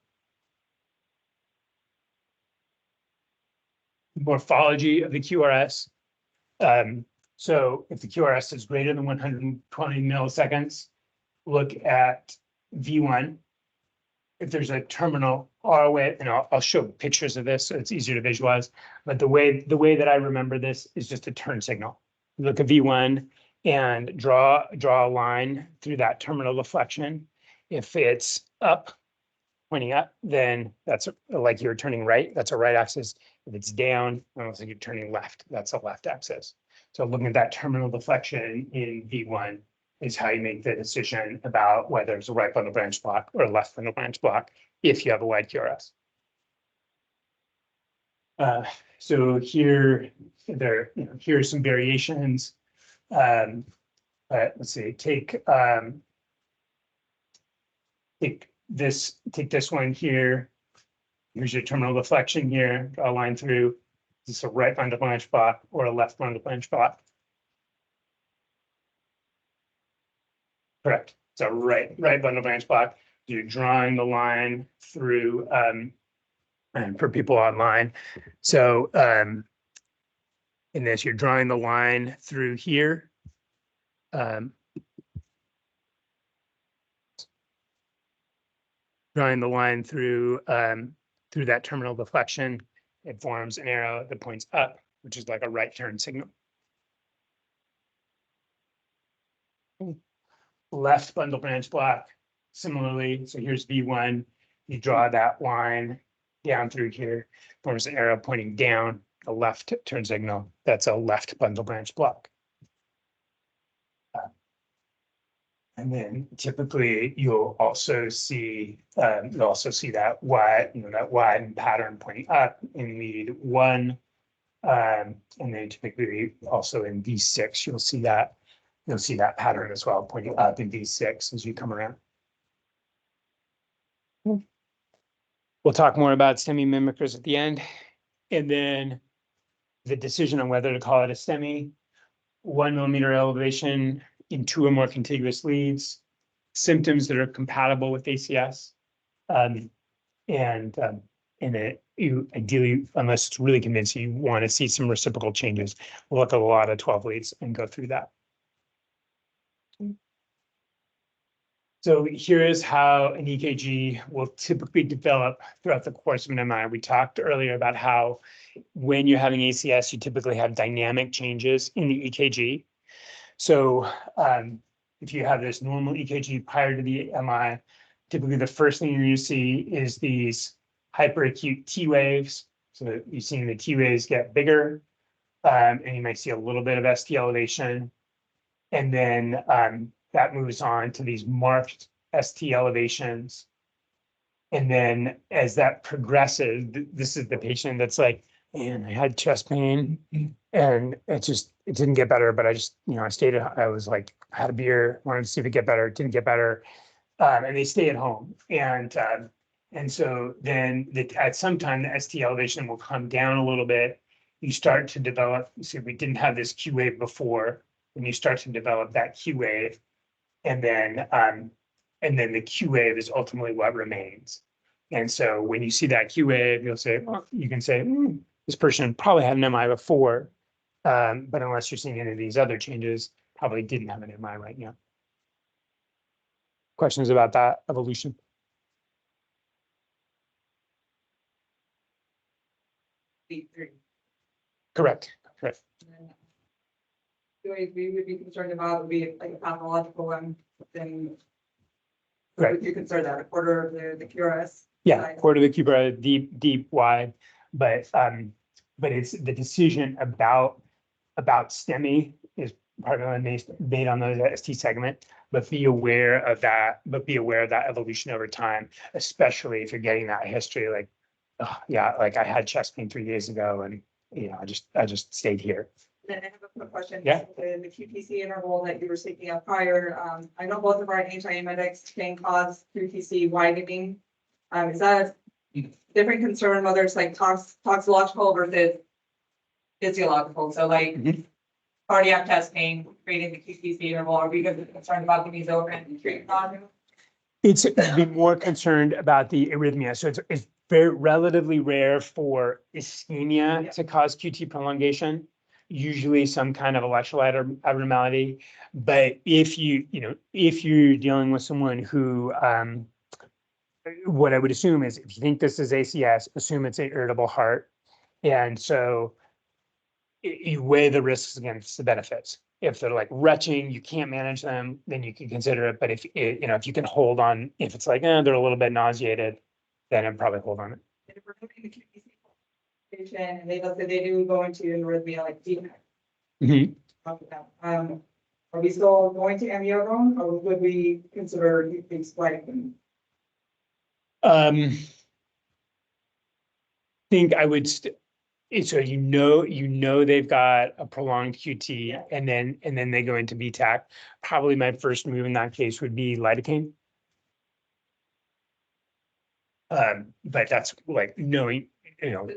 morphology of the QRS. So if the QRS is greater than 120 milliseconds, look at V1. If there's a terminal far away, and I'll show pictures of this so it's easier to visualize. But the way that I remember this is just a turn signal. Look at V1 and draw a line through that terminal deflection. If it's up, pointing up, then that's like you're turning right. That's a right axis. If it's down, I don't think you're turning left. That's a left axis. So looking at that terminal deflection in V1 is how you make the decision about whether it's a right bundle branch block or a left bundle branch block if you have a wide QRS. So here are some variations. But let's see, take this one here. Here's your terminal deflection here. Draw a line through. Is this a right bundle branch block or a left bundle branch block? Correct. It's a right bundle branch block. You're drawing the line through, and for people online. So in this, you're drawing the line through here. Drawing the line through that terminal deflection. It forms an arrow that points up, which is like a right turn signal. Left bundle branch block, similarly. So here's V1. You draw that line down through here, forms an arrow pointing down, a left turn signal. That's a left bundle branch block. And then typically you'll also see that wide pattern pointing up in lead 1. And then typically also in V6, you'll see that pattern as well, pointing up in V6 as you come around. We'll talk more about STEMI mimickers at the end. And then the decision on whether to call it a STEMI, 1 millimeter elevation in 2 or more contiguous leads, symptoms that are compatible with ACS. You ideally, unless it's really convincing, you want to see some reciprocal changes. We'll look at a lot of 12 leads and go through that. So here is how an EKG will typically develop throughout the course of an MI. We talked earlier about how when you're having ACS, you typically have dynamic changes in the EKG. So if you have this normal EKG prior to the MI, typically the first thing you're going to see is these hyperacute T waves. So you're seeing the T waves get bigger, and you might see a little bit of ST elevation. And then that moves on to these marked ST elevations. And then as that progresses, this is the patient that's like, man, I had chest pain and it didn't get better, but I had a beer, wanted to see if it get better, it didn't get better. And they stay at home. And so then at some time, the ST elevation will come down a little bit. You start to develop, see, we didn't have this Q wave before, when you start to develop that Q wave. And then the Q wave is ultimately what remains. And so when you see that Q wave, you can say, this person probably had an MI before, but unless you're seeing any of these other changes, probably didn't have an MI right now. Questions about that evolution? Correct. The way we would be concerned about would be like a pathological one, then Right. would you consider that a quarter of the QRS? Yeah, quarter of the QRS, deep, wide, but it's the decision about STEMI is primarily made on the ST segment, but be aware of that evolution over time, especially if you're getting that history, like, oh, yeah, like I had chest pain 3 days ago and I just stayed here. Then I have a quick question. Yeah. The QTC interval that you were speaking of prior, I know both of our antiemetics can cause QTC widening. Is that a different concern, whether it's like toxicological versus physiological? So like cardiac chest pain creating the QTC interval, are we concerned about the mesophone and treatment? It's be more concerned about the arrhythmia. So it's very relatively rare for ischemia Yeah. to cause QT prolongation. Usually some kind of electrolyte abnormality, but if if you're dealing with someone who, what I would assume is if you think this is ACS, assume it's an irritable heart. And so you weigh the risks against the benefits. If they're like retching, you can't manage them, then you can consider it. But if, if you can hold on, if it's like, they're a little bit nauseated, then I'd probably hold on it. And if we're looking at the QTC patient, and they do go into arrhythmia like deep. Mhm. Are we still going to amiodarone, or would we consider things like? Think I would, so they've got a prolonged QT Yeah. and then they go into BTAC. Probably my first move in that case would be lidocaine. But that's like knowing,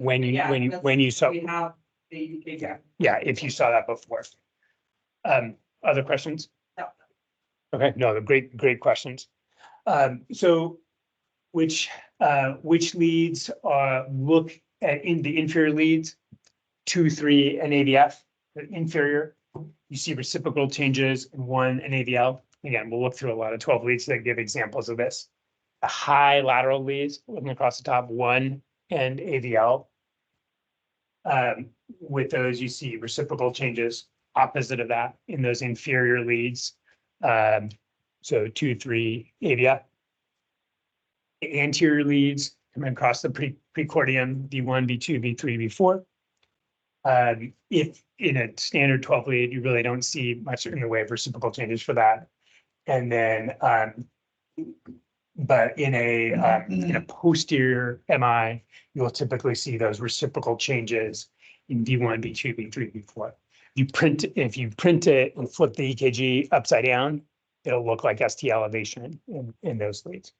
when you saw, We have the. yeah, if you saw that before. Other questions? No. Okay, no, great questions. So which leads look at in the inferior leads, 2, 3, and AVF. The inferior, you see reciprocal changes in 1 and AVL. Again, we'll look through a lot of 12 leads that give examples of this. The high lateral leads, looking across the top, 1 and AVL. With those, you see reciprocal changes opposite of that in those inferior leads. So 2, 3, AVF. The anterior leads coming across the precordium, V1, V2, V3, V4. If in a standard 12 lead, you really don't see much in the way of reciprocal changes for that. And then, but in a posterior MI, you'll typically see those reciprocal changes in V1, V2, V3, V4. If you print it and flip the EKG upside down, it'll look like ST elevation in those leads.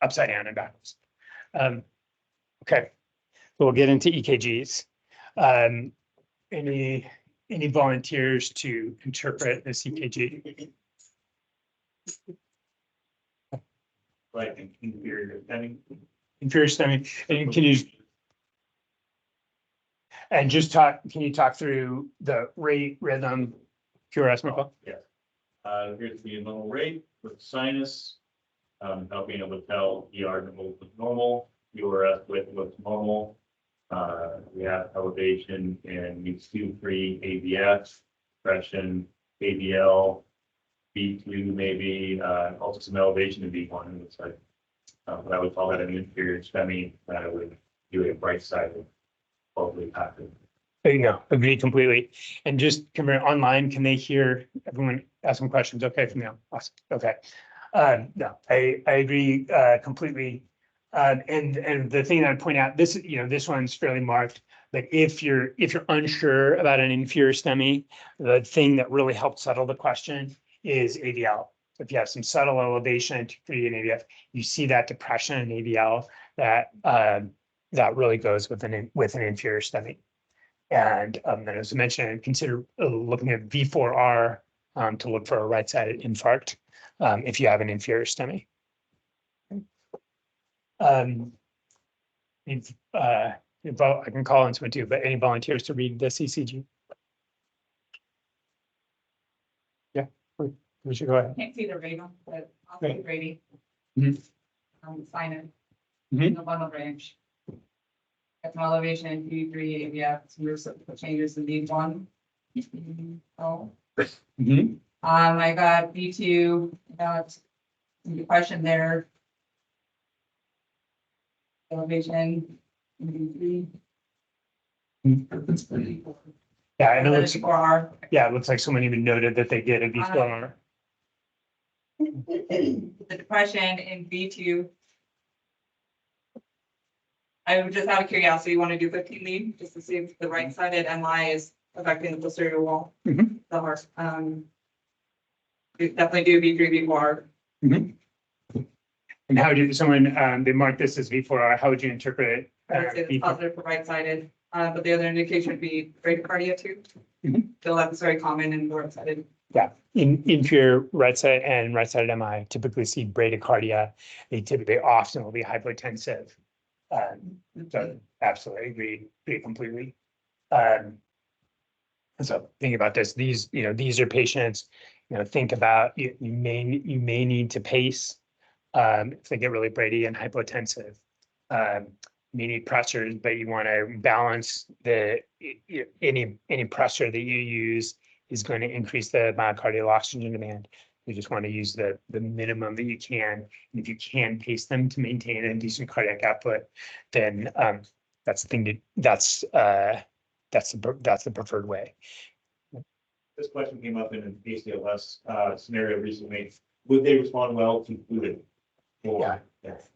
Upside down and backwards. Okay, so we'll get into EKGs. Any volunteers to interpret this EKG? Like inferior STEMI. Inferior STEMI, and can you talk through the rate, rhythm, QRS, Michael? Yes. Here's the normal rate with sinus, not being able to tell ER was normal, QRS width was normal. We have elevation in U2, 3, AVF, depression, AVL, B2 maybe, also some elevation in B1, it looks like. But I would call that an inferior STEMI, that I would do a bright side of hopefully happen. There you go, agree completely. And just come here online, can they hear everyone ask some questions? Okay, from now, awesome, okay. No, I agree completely. And the thing that I'd point out, this one's fairly marked, but if you're unsure about an inferior STEMI, the thing that really helped settle the question is AVL. If you have some subtle elevation to create an AVF, you see that depression in AVL that really goes with an inferior STEMI. And then as I mentioned, consider looking at V4R to look for a right-sided infarct if you have an inferior STEMI. I can call on someone too, but any volunteers to read this ECG? Yeah, we should go ahead. Can't see the radon, but I'll see Right. Brady. Mhm. Sign it. Mhm. In the bundle range. Got some elevation in V3, AVF, some reciprocal changes in V1. Oh. Mhm. I got V2, got some depression there. Elevation in V3. Yeah, and it looks, R. yeah, it looks like someone even noted that they did a V4R. The depression in V2. I would just out of curiosity, want to do 15 lead, just to see if the right-sided MI is affecting the posterior wall, Mhm. the heart. We definitely do V3, V4. Mhm. And how did someone, they marked this as V4R, how would you interpret it? I would say it's positive for right-sided. But the other indication would be bradycardia too. Mhm. Feel that's very common in left-sided. Yeah, in inferior right-sided and right-sided MI typically see bradycardia. They often will be hypotensive. So absolutely agree completely. So think about this, these are patients, think about, you may need to pace. If they get really brady and hypotensive. You need pressures, but you want to balance any pressure that you use is going to increase the myocardial oxygen demand. You just want to use the minimum that you can. And if you can pace them to maintain a decent cardiac output, then that's the thing that's the preferred way. This question came up in an ACLS scenario recently. Would they respond well to fluid? Yeah.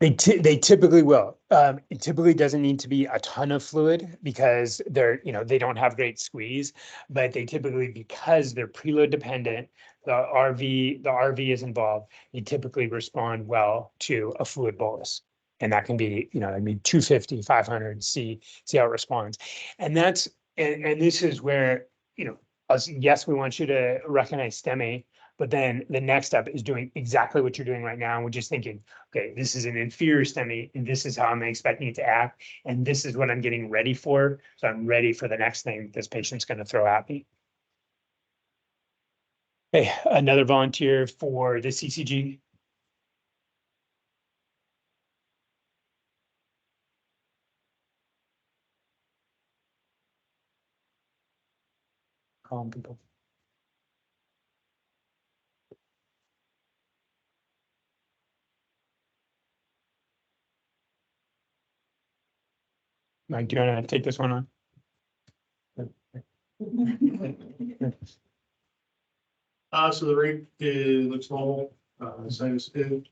They typically will. It typically doesn't need to be a ton of fluid because they don't have great squeeze, but they typically, because they're preload dependent, the RV is involved, they typically respond well to a fluid bolus. And that can be, 250, 500, see how it responds. And this is where, yes, we want you to recognize STEMI, but then the next step is doing exactly what you're doing right now, which is thinking, okay, this is an inferior STEMI, and this is how I'm expecting it to act, and this is what I'm getting ready for. So I'm ready for the next thing this patient's going to throw at me. Okay, another volunteer for the CCG. Calling people. Mike, do you want to take this one on? So the rate looks normal, sinus is.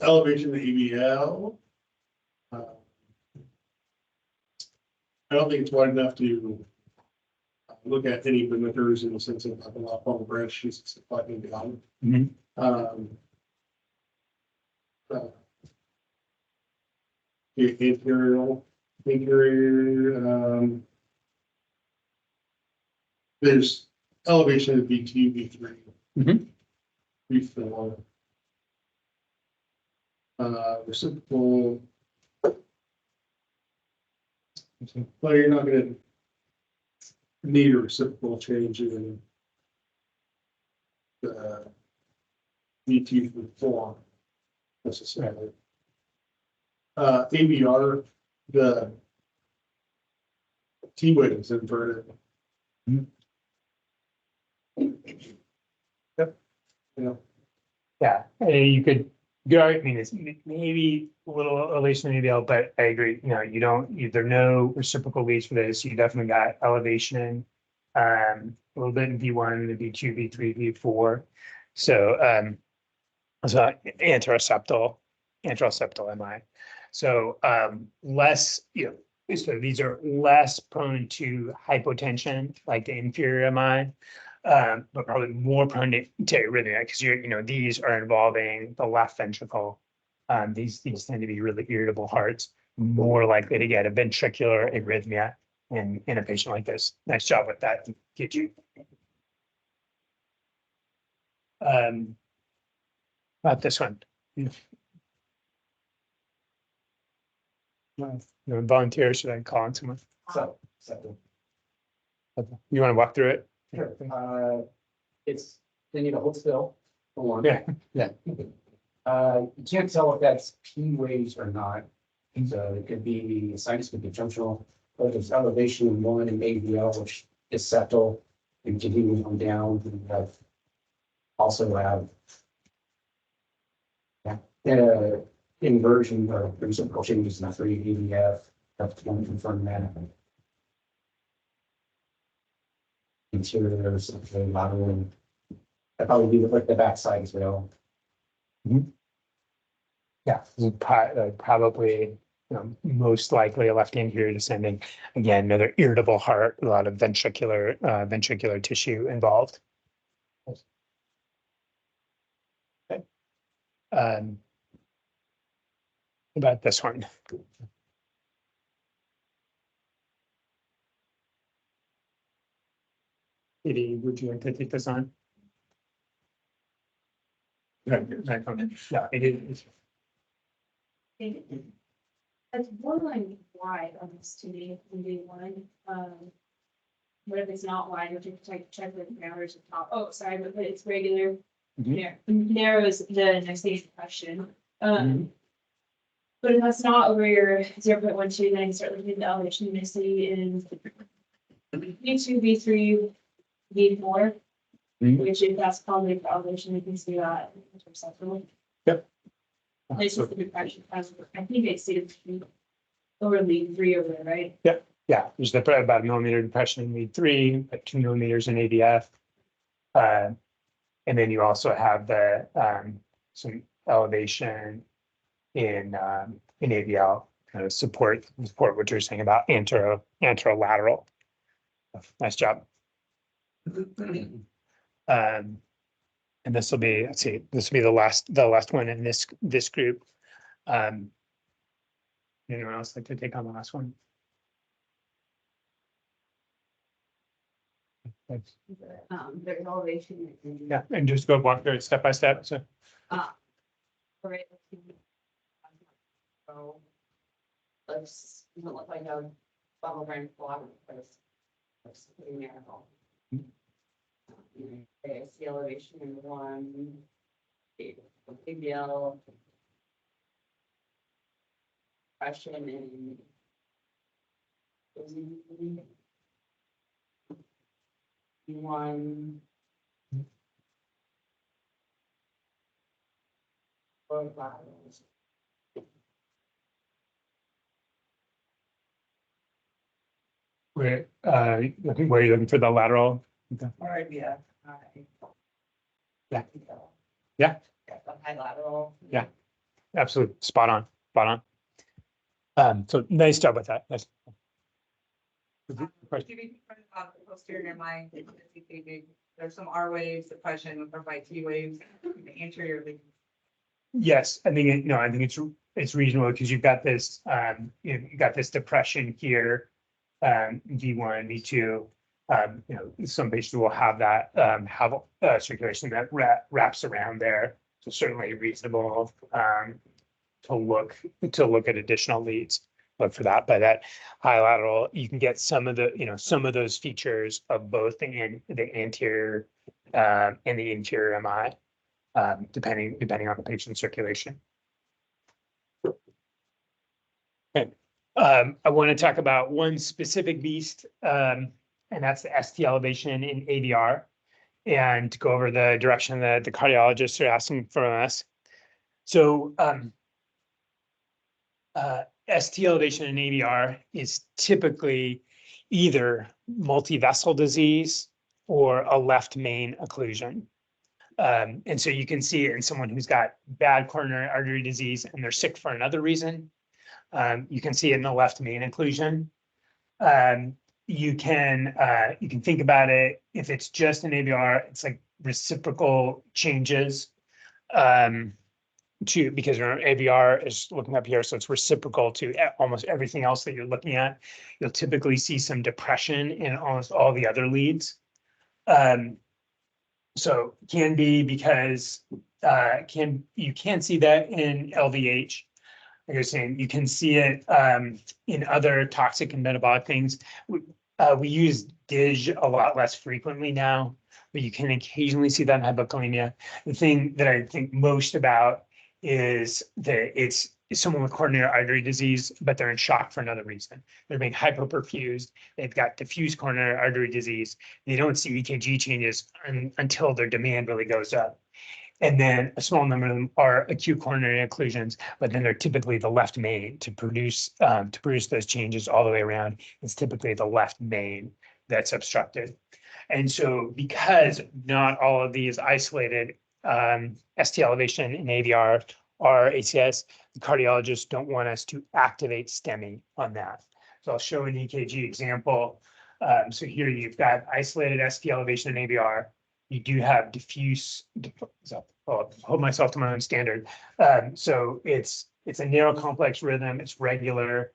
Elevation of ABL. I don't think it's wide enough to look at any parameters in the sense of like a lot on the branch, she's flattening down. Mhm. Inferior, there's elevation of B2, B3, Mhm. B4. Reciprocal. Well, you're not gonna need a reciprocal change in the B2 form necessarily. ABR, the T-weight is inverted. Mhm. Yep. Yeah. Yeah, you could go, I mean, it's maybe a little elevation in ABL, but I agree, there are no reciprocal leads for this. You definitely got elevation, a little bit in V1, the V2, V3, V4. So, anteroseptal MI. So, less, so these are less prone to hypotension, like the inferior MI. But probably more prone to arrhythmia because these are involving the left ventricle. These tend to be really irritable hearts, more likely to get a ventricular arrhythmia in a patient like this. Nice job with that, get you. About this one. Volunteer, should I call on someone? So, You want to walk through it? sure, they need to hold still for one. Yeah. You can't tell if that's P waves or not. So it could be, sinus could be junctional, but there's elevation in one and ABL, which is septal and continuing on down. We also have inversion or reciprocal changes in the 3 ABF. Have to confirm that. Interior, something lateral. That probably be like the backside as well. Yeah, probably, most likely a left anterior descending. Again, another irritable heart, a lot of ventricular tissue involved. Okay. About this one. Katie, would you like to take this on? Yeah, it is. It's borderline wide on this to me, in D one, But if it's not wide, would you check the parameters at the top? Oh, sorry, but it's regular. Mhm. Yeah, narrow is the next thing question. But if that's not over your 0.12, then you start looking at the elevation density in V2, V3, V4. Mhm. Which if that's probably the elevation, you can see that. Yep. It's just the depression. I think it's over V3 over there, right? Yeah, there's about a millimeter depression in lead 3, about 2 millimeters in ADF. And then you also have the some elevation in ABL, kind of support what you're saying about anterolateral. Nice job. And this will be, let's see, this will be the last one in this group. Anyone else like to take on the last one? Thanks. There's elevation. Yeah, and just go walk through it step by step. So Right. So. Looks, doesn't look like a bubble brain block, but it's pretty narrow. Okay, I see elevation in one. ABL. Question in. One. Or five. where where are you looking for the lateral? Or yeah. Yeah. Yeah. The high lateral. Yeah. Absolutely, spot on. So nice job with that. That's. If you can put it on the posterior line, there's some R waves, depression, or by T waves, the anterior. Yes, I think, I think it's reasonable because you've got this, you've got this depression here, V1, V2. Some patients will have that, have circulation that wraps around there. So certainly reasonable, to look at additional leads. Look for that, but that high lateral, you can get some of those features of both the anterior, and the interior MI. Depending on the patient's circulation. Okay, I want to talk about one specific beast, and that's the ST elevation in AVR, and to go over the direction that the cardiologists are asking from us. So, ST elevation in AVR is typically either multivessel disease or a left main occlusion. And so you can see it in someone who's got bad coronary artery disease and they're sick for another reason. You can see it in the left main occlusion. You can think about it, if it's just an AVR, it's like reciprocal changes, because our AVR is looking up here, so it's reciprocal to almost everything else that you're looking at. You'll typically see some depression in almost all the other leads. So can be because you can see that in LVH. Like I was saying, you can see it in other toxic and metabolic things. We use DIG a lot less frequently now, but you can occasionally see that in hypokalemia. The thing that I think most about is that it's someone with coronary artery disease, but they're in shock for another reason. They're being hypoperfused. They've got diffuse coronary artery disease. They don't see EKG changes until their demand really goes up. And then a small number of them are acute coronary occlusions, but then they're typically the left main to produce those changes all the way around. It's typically the left main that's obstructed. And so because not all of these isolated ST elevation in AVR are ACS, the cardiologists don't want us to activate STEMI on that. So I'll show an EKG example. So here you've got isolated ST elevation in AVR. You do have diffuse, I'll hold myself to my own standard. So it's a narrow complex rhythm, it's regular.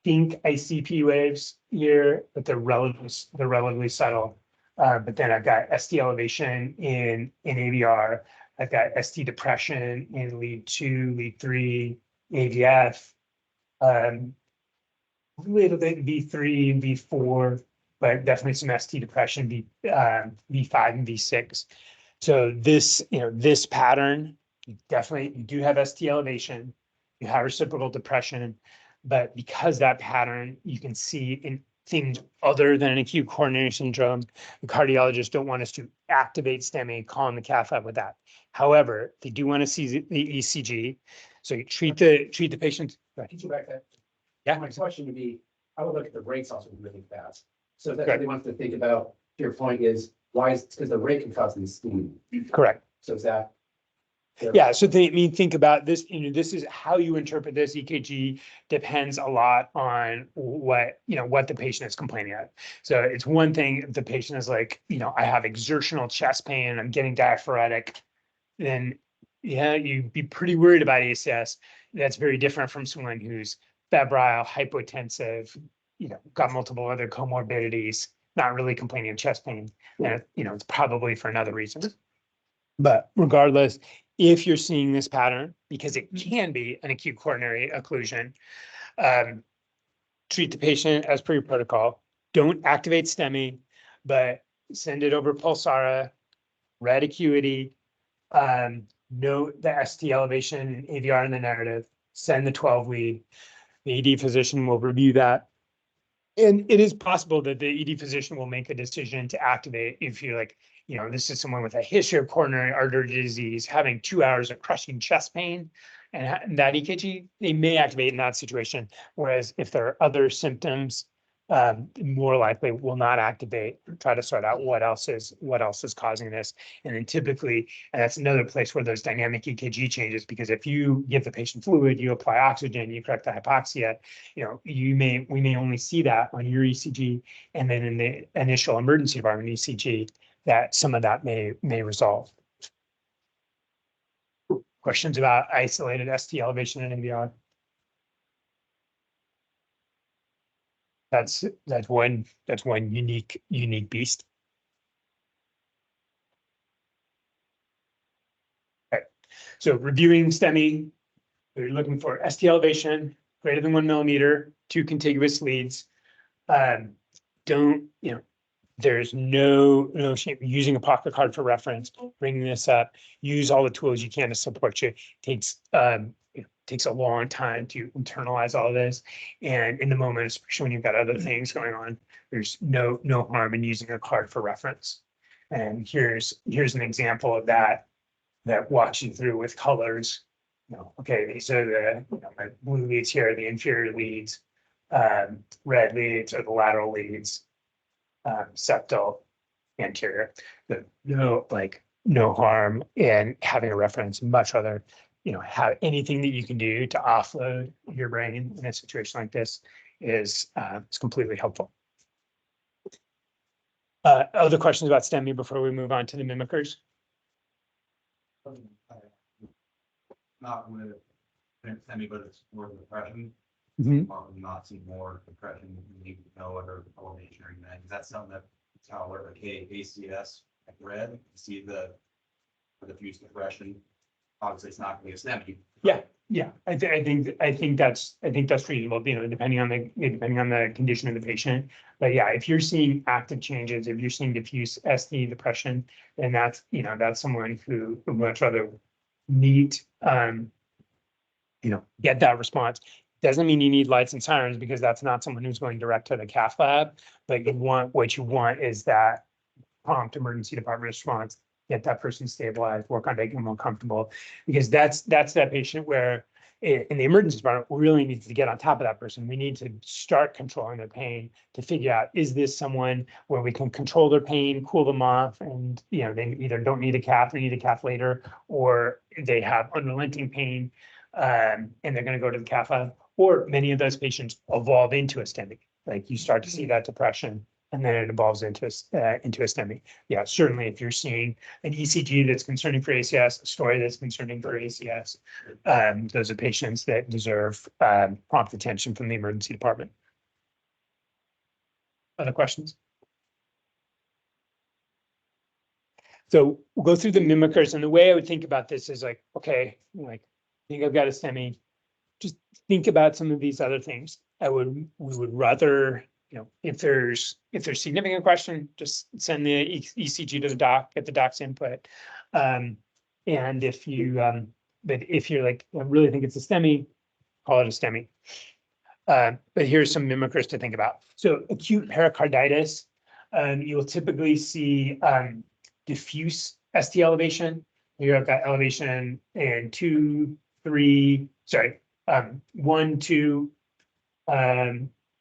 Think ICP waves here, but they're relatively subtle. But then I've got ST elevation in AVR. I've got ST depression in lead 2, lead 3, AVF. A little bit in V3 and V4, but definitely some ST depression, V5 and V6. So this, this pattern, you do have ST elevation, you have reciprocal depression, but because that pattern, you can see in things other than an acute coronary syndrome, the cardiologists don't want us to activate STEMI, call in the cath lab with that. However, they do want to see the ECG. So you treat the patient. Could you back that? Yeah. My question would be, I would look at the rates also really fast. So that's Correct. what they want to think about. Your point is, why is, because the rate can cause these ischemia. Correct. So is that? Yeah, so think about this, this is how you interpret this EKG depends a lot on what the patient is complaining of. So it's one thing if the patient is like, I have exertional chest pain, I'm getting diaphoretic, then yeah, you'd be pretty worried about ACS. That's very different from someone who's febrile, hypotensive, got multiple other comorbidities, not really complaining of chest pain. And it's probably for another reason. But regardless, if you're seeing this pattern, because it can be an acute coronary occlusion, treat the patient as per your protocol. Don't activate STEMI, but send it over Pulsara, red acuity, note the ST elevation and AVR in the narrative, send the 12 lead. The ED physician will review that. And it is possible that the ED physician will make a decision to activate if you're like, this is someone with a history of coronary artery disease, having 2 hours of crushing chest pain, and that EKG, they may activate in that situation. Whereas if there are other symptoms, more likely will not activate, try to sort out what else is causing this. And then typically, and that's another place where there's dynamic EKG changes, because if you give the patient fluid, you apply oxygen, you correct the hypoxia, we may only see that on your ECG, and then in the initial emergency department ECG, that some of that may resolve. Questions about isolated ST elevation and AVR? That's one unique beast. Okay, so reviewing STEMI, we're looking for ST elevation greater than 1 millimeter, 2 contiguous leads. There's no shame using a pocket card for reference, bringing this up, use all the tools you can to support you. Takes a long time to internalize all this. And in the moment, especially when you've got other things going on, there's no harm in using a card for reference. And here's an example of that walks you through with colors. Okay, these are the my blue leads here, the inferior leads, red leads are the lateral leads. Septal, anterior, no harm in having a reference, much rather, have anything that you can do to offload your brain in a situation like this is completely helpful. Other questions about STEMI before we move on to the mimickers? Not with STEMI, but it's more depression. Not see more depression, you know, other elevation or anything. Is that something that's how we're like, hey, ACS like red, you see the diffuse depression. Obviously, it's not going to be a STEMI. Yeah. I think that's reasonable, depending on the condition of the patient. But yeah, if you're seeing active changes, if you're seeing diffuse ST depression, then that's someone who would much rather meet, get that response. Doesn't mean you need lights and sirens, because that's not someone who's going direct to the cath lab. But what you want is that prompt emergency department response, get that person stabilized, work on making them more comfortable, because that's that patient where in the emergency department, we really need to get on top of that person. We need to start controlling their pain to figure out, is this someone where we can control their pain, cool them off, and they either don't need a cath or need a cath later, or they have unrelenting pain and they're going to go to the cath lab. Or many of those patients evolve into a STEMI. Like you start to see that depression, and then it evolves into a STEMI. Yeah, certainly if you're seeing an ECG that's concerning for ACS, a story that's concerning for ACS, those are patients that deserve prompt attention from the emergency department. Other questions? So we'll go through the mimickers, and the way I would think about this is like, okay, like, I think I've got a STEMI. Just think about some of these other things. We would rather, if there's significant question, just send the ECG to the doc, get the doc's input. And if you, but if you're like, I really think it's a STEMI, call it a STEMI. But here's some mimickers to think about. So acute pericarditis, you'll typically see diffuse ST elevation. Here I've got elevation in 2, 3, sorry, 1, 2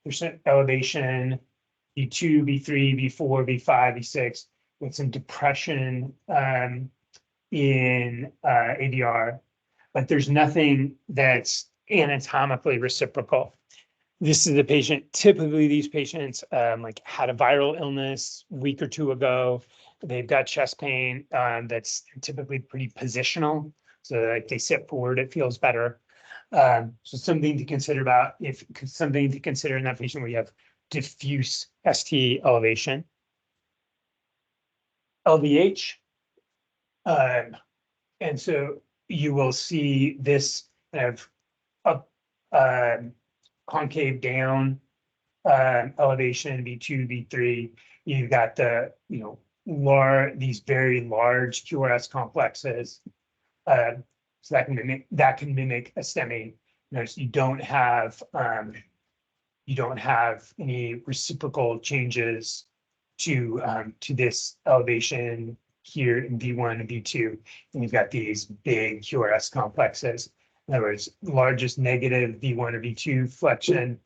percent elevation, B2, B3, B4, B5, B6, with some depression in ADR, but there's nothing that's anatomically reciprocal. This is a patient, typically these patients like had a viral illness a week or two ago. They've got chest pain that's typically pretty positional. So like they sit forward, it feels better. So something to consider something to consider in that patient where you have diffuse ST elevation. LVH. And so you will see this kind of up, concave down elevation, B2, B3. You've got the, these very large QRS complexes. So that can mimic a STEMI. Notice you don't have any reciprocal changes to this elevation here in V1 and V2, and you've got these big QRS complexes. In other words, largest negative V1 or V2 flexion,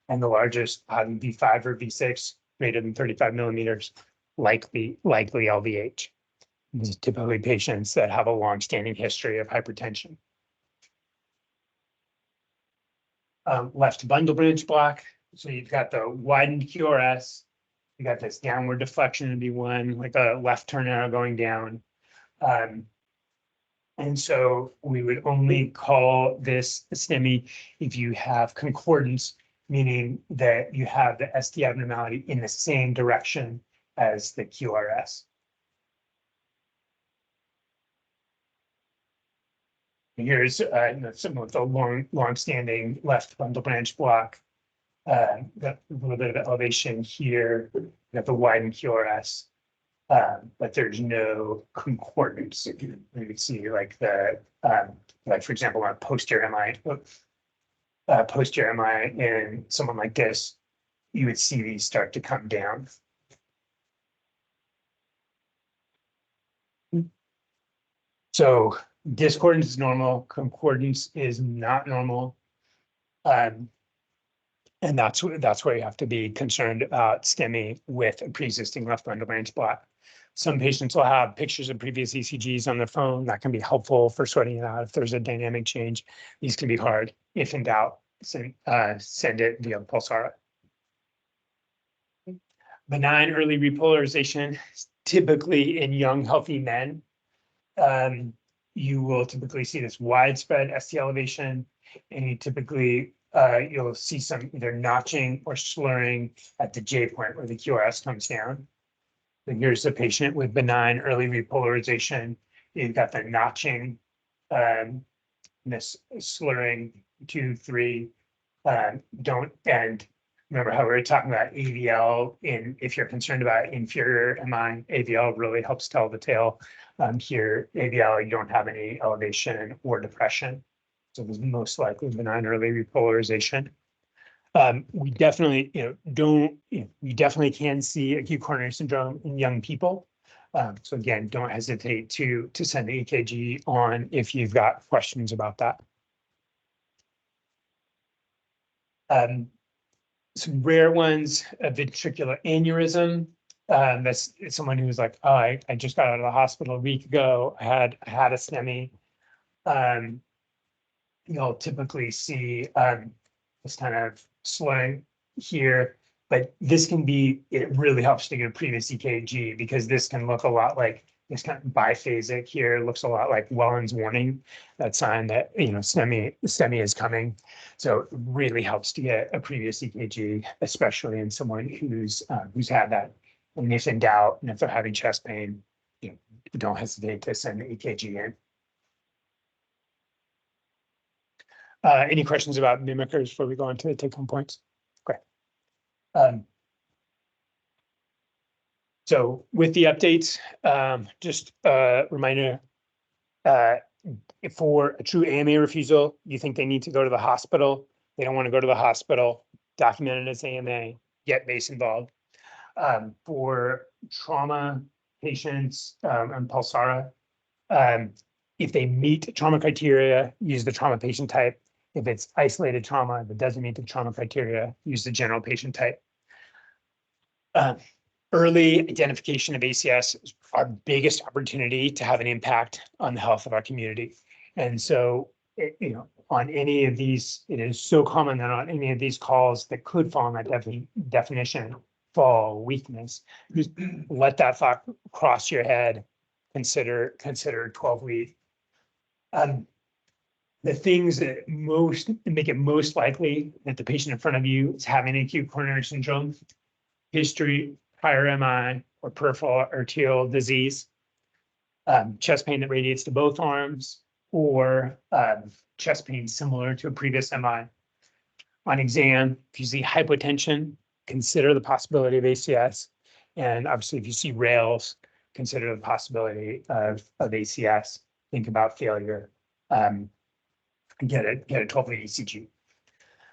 and the largest V5 or V6 greater than 35 millimeters, likely LVH. These are typically patients that have a long-standing history of hypertension. Left bundle branch block. So you've got the widened QRS. You got this downward deflection in V1, like a left turn arrow going down. And so we would only call this a STEMI if you have concordance, meaning that you have the ST abnormality in the same direction as the QRS. And here's some of the long-standing left bundle branch block. Got a little bit of elevation here. Got the widened QRS, but there's no concordance. You can see like like for example, on posterior MI, in someone like this, you would see these start to come down. So discordance is normal, concordance is not normal. And that's where you have to be concerned about STEMI with a pre-existing left bundle branch block. Some patients will have pictures of previous ECGs on their phone. That can be helpful for sorting it out if there's a dynamic change. These can be hard. If in doubt, send it via Pulsara. Benign early repolarization, typically in young, healthy men. You will typically see this widespread ST elevation, and you typically you'll see some either notching or slurring at the J point where the QRS comes down. And here's the patient with benign early repolarization. You've got the notching, this slurring 2, 3. Don't end. Remember how we were talking about AVL if you're concerned about inferior MI, AVL really helps tell the tale. Here, AVL, you don't have any elevation or depression. So there's most likely benign early repolarization. We definitely, we definitely can see acute coronary syndrome in young people. So again, don't hesitate to send the EKG on if you've got questions about that. Some rare ones, a ventricular aneurysm. That's someone who's like, oh, I just got out of the hospital a week ago. I had a STEMI. You'll typically see this kind of slowing here, but this can be, it really helps to get a previous EKG because this can look a lot like this kind of biphasic here. It looks a lot like Welland's warning, that sign that, STEMI is coming. So it really helps to get a previous EKG, especially in someone who's had that. And if in doubt, and if they're having chest pain, don't hesitate to send the EKG in. Any questions about mimickers before we go on to the take home points? Okay. So with the updates, just a reminder, for a true AMA refusal, you think they need to go to the hospital. They don't want to go to the hospital, document it as AMA, get MACE involved. For trauma patients, and Pulsara, if they meet trauma criteria, use the trauma patient type. If it's isolated trauma that doesn't meet the trauma criteria, use the general patient type. Early identification of ACS is our biggest opportunity to have an impact on the health of our community. And so, on any of these, it is so common that on any of these calls that could fall in that definition, fall weakness, just let that thought cross your head, consider 12-lead. The things that make it most likely that the patient in front of you is having acute coronary syndrome, history, prior MI, or peripheral arterial disease, chest pain that radiates to both arms, or chest pain similar to a previous MI. On exam, if you see hypotension, consider the possibility of ACS. And obviously, if you see rails, consider the possibility of ACS. Think about failure. Get a 12-lead ECG.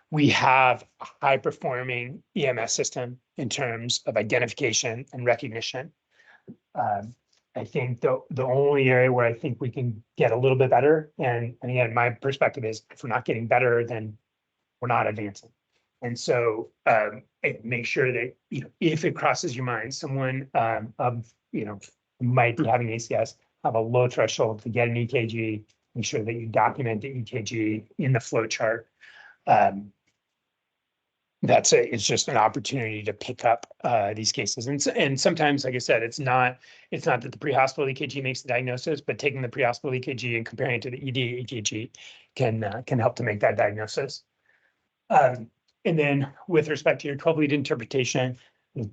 We have a high-performing EMS system in terms of identification and recognition. I think the only area where I think we can get a little bit better, and again, my perspective is if we're not getting better, then we're not advancing. And so make sure that, if it crosses your mind, someone might be having ACS, have a low threshold to get an EKG, make sure that you document the EKG in the flow chart. It's just an opportunity to pick up these cases. And sometimes, like I said, it's not that the pre-hospital EKG makes the diagnosis, but taking the pre-hospital EKG and comparing it to the ED EKG can help to make that diagnosis. And then with respect to your 12-lead interpretation,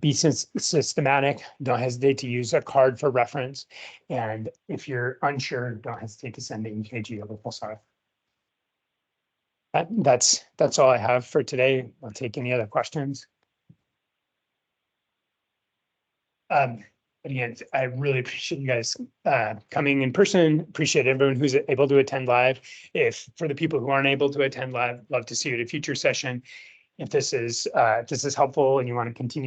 be systematic. Don't hesitate to use a card for reference. And if you're unsure, don't hesitate to send the EKG over Pulsara. That's all I have for today. I'll take any other questions. Again, I really appreciate you guys coming in person. Appreciate everyone who's able to attend live. If for the people who aren't able to attend live, love to see you at a future session. If this is helpful and you want to continue